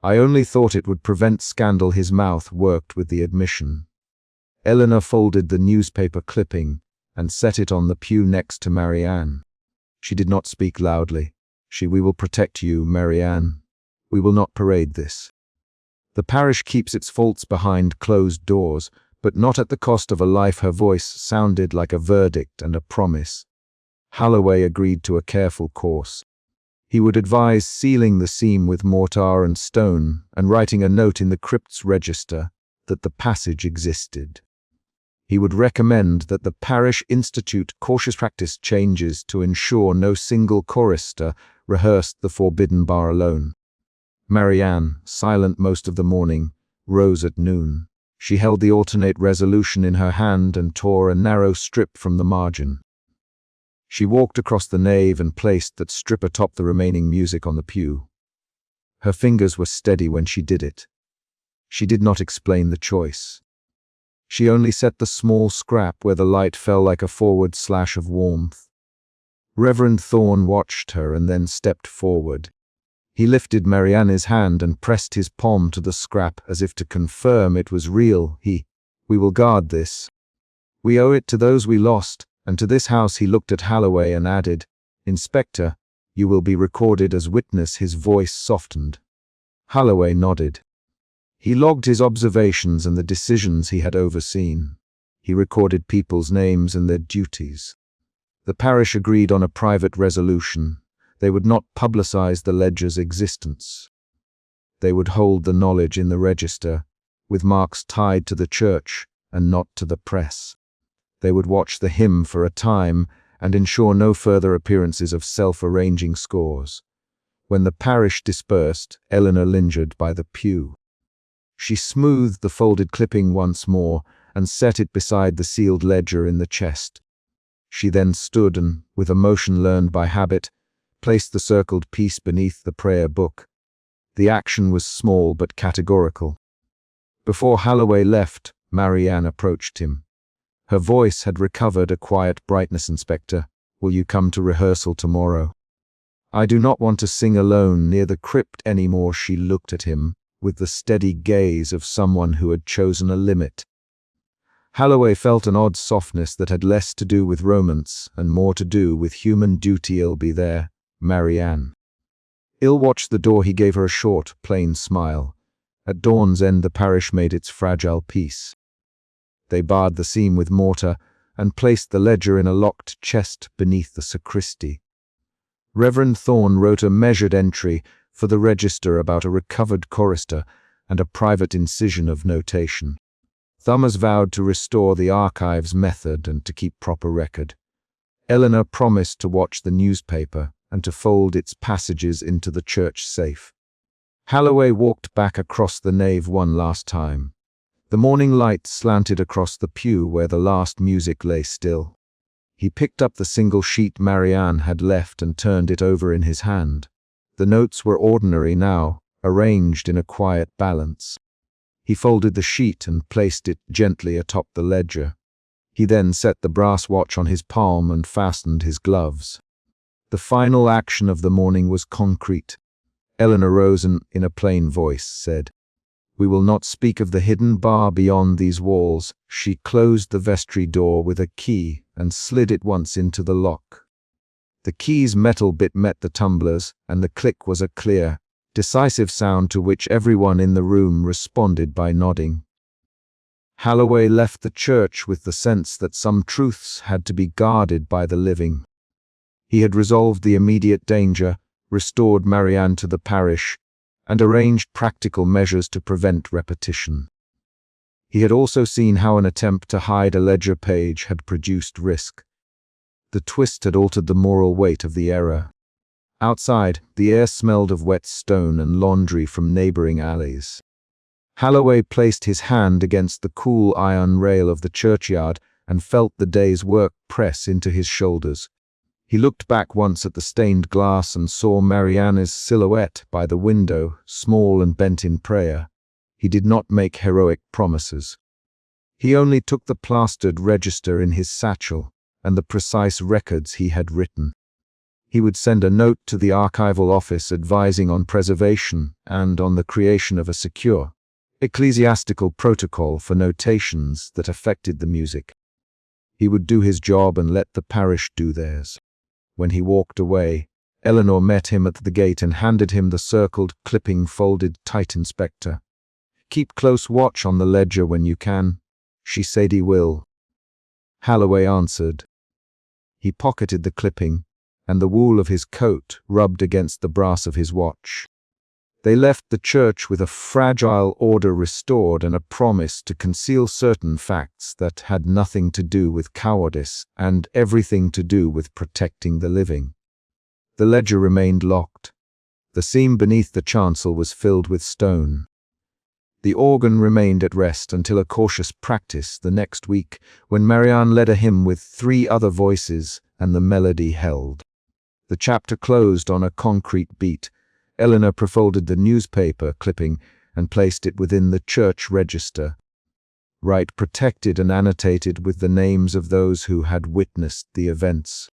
I only thought it would prevent scandal. His mouth worked with the admission. Eleanor folded the newspaper clipping and set it on the pew next to Marianne. She did not speak loudly. We will protect you, Marianne. We will not parade this. The parish keeps its faults behind closed doors, but not at the cost of a life. Her voice sounded like a verdict and a promise. Holloway agreed to a careful course. He would advise sealing the seam with mortar and stone and writing a note in the crypts register that the passage existed. He would recommend that the parish institute cautious practice changes to ensure no single chorister rehearsed the forbidden bar alone. Marianne, silent most of the morning, rose at noon. She held the alternate resolution in her hand and tore a narrow strip from the margin. She walked across the nave and placed that strip atop the remaining music on the pew. Her fingers were steady when she did it. She did not explain the choice. She only set the small scrap where the light fell like a forward slash of warmth. Reverend Thorne watched her and then stepped forward. He lifted Marianne's hand and pressed his palm to the scrap as if to confirm it was real. We will guard this. We owe it to those we lost, and to this house. He looked at Holloway and added, Inspector, you will be recorded as witness. His voice softened. Holloway nodded. He logged his observations and the decisions he had overseen. He recorded people's names and their duties. The parish agreed on a private resolution. They would not publicize the ledger's existence. They would hold the knowledge in the register, with marks tied to the church and not to the press. They would watch the hymn for a time and ensure no further appearances of self-arranging scores. When the parish dispersed, Eleanor lingered by the pew. She smoothed the folded clipping once more and set it beside the sealed ledger in the chest. She then stood and, with a motion learned by habit, placed the circled piece beneath the prayer book. The action was small but categorical. Before Holloway left, Marianne approached him. Her voice had recovered a quiet brightness. Inspector, will you come to rehearsal tomorrow? I do not want to sing alone near the crypt anymore. She looked at him with the steady gaze of someone who had chosen a limit. Holloway felt an odd softness that had less to do with romance and more to do with human duty. I'll be there, Marianne. Il watched the door. He gave her a short, plain smile. At dawn's end the parish made its fragile peace. They barred the seam with mortar and placed the ledger in a locked chest beneath the sacristy. Reverend Thorne wrote a measured entry for the register about a recovered chorister and a private incision of notation. Thomas vowed to restore the archives method and to keep proper record. Eleanor promised to watch the newspaper and to fold its passages into the church safe. Holloway walked back across the nave one last time. The morning light slanted across the pew where the last music lay still. He picked up the single sheet Marianne had left and turned it over in his hand. The notes were ordinary now, arranged in a quiet balance. He folded the sheet and placed it gently atop the ledger. He then set the brass watch on his palm and fastened his gloves. The final action of the morning was concrete. Eleanor rose and, in a plain voice, said, "We will not speak of the hidden bar beyond these walls." She closed the vestry door with a key and slid it once into the lock. The key's metal bit met the tumblers, and the click was a clear, decisive sound to which everyone in the room responded by nodding. Holloway left the church with the sense that some truths had to be guarded by the living. He had resolved the immediate danger, restored Marianne to the parish, and arranged practical measures to prevent repetition. He had also seen how an attempt to hide a ledger page had produced risk. The twist had altered the moral weight of the error. Outside, the air smelled of wet stone and laundry from neighboring alleys. Halloway placed his hand against the cool iron rail of the churchyard and felt the day's work press into his shoulders. He looked back once at the stained glass and saw Marianne's silhouette by the window, small and bent in prayer. He did not make heroic promises. He only took the plastered register in his satchel and the precise records he had written. He would send a note to the archival office advising on preservation and on the creation of a secure, ecclesiastical protocol for notations that affected the music. He would do his job and let the parish do theirs. When he walked away, Eleanor met him at the gate and handed him the circled, clipping, folded tight inspector. "Keep close watch on the ledger when you can," she said. "He will." Halloway answered. He pocketed the clipping, and the wool of his coat rubbed against the brass of his watch. They left the church with a fragile order restored and a promise to conceal certain facts that had nothing to do with cowardice and everything to do with protecting the living. The ledger remained locked. The seam beneath the chancel was filled with stone. The organ remained at rest until a cautious practice the next week, when Marianne led a hymn with 3 other voices and the melody held. The chapter closed on a concrete beat. Eleanor prefolded the newspaper clipping and placed it within the church register, right protected and annotated with the names of those who had witnessed the events.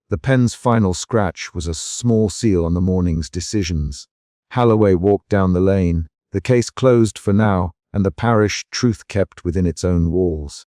The pen's final scratch was a small seal on the morning's decisions. Halloway walked down the lane, the case closed for now, and the parish truth kept within its own walls.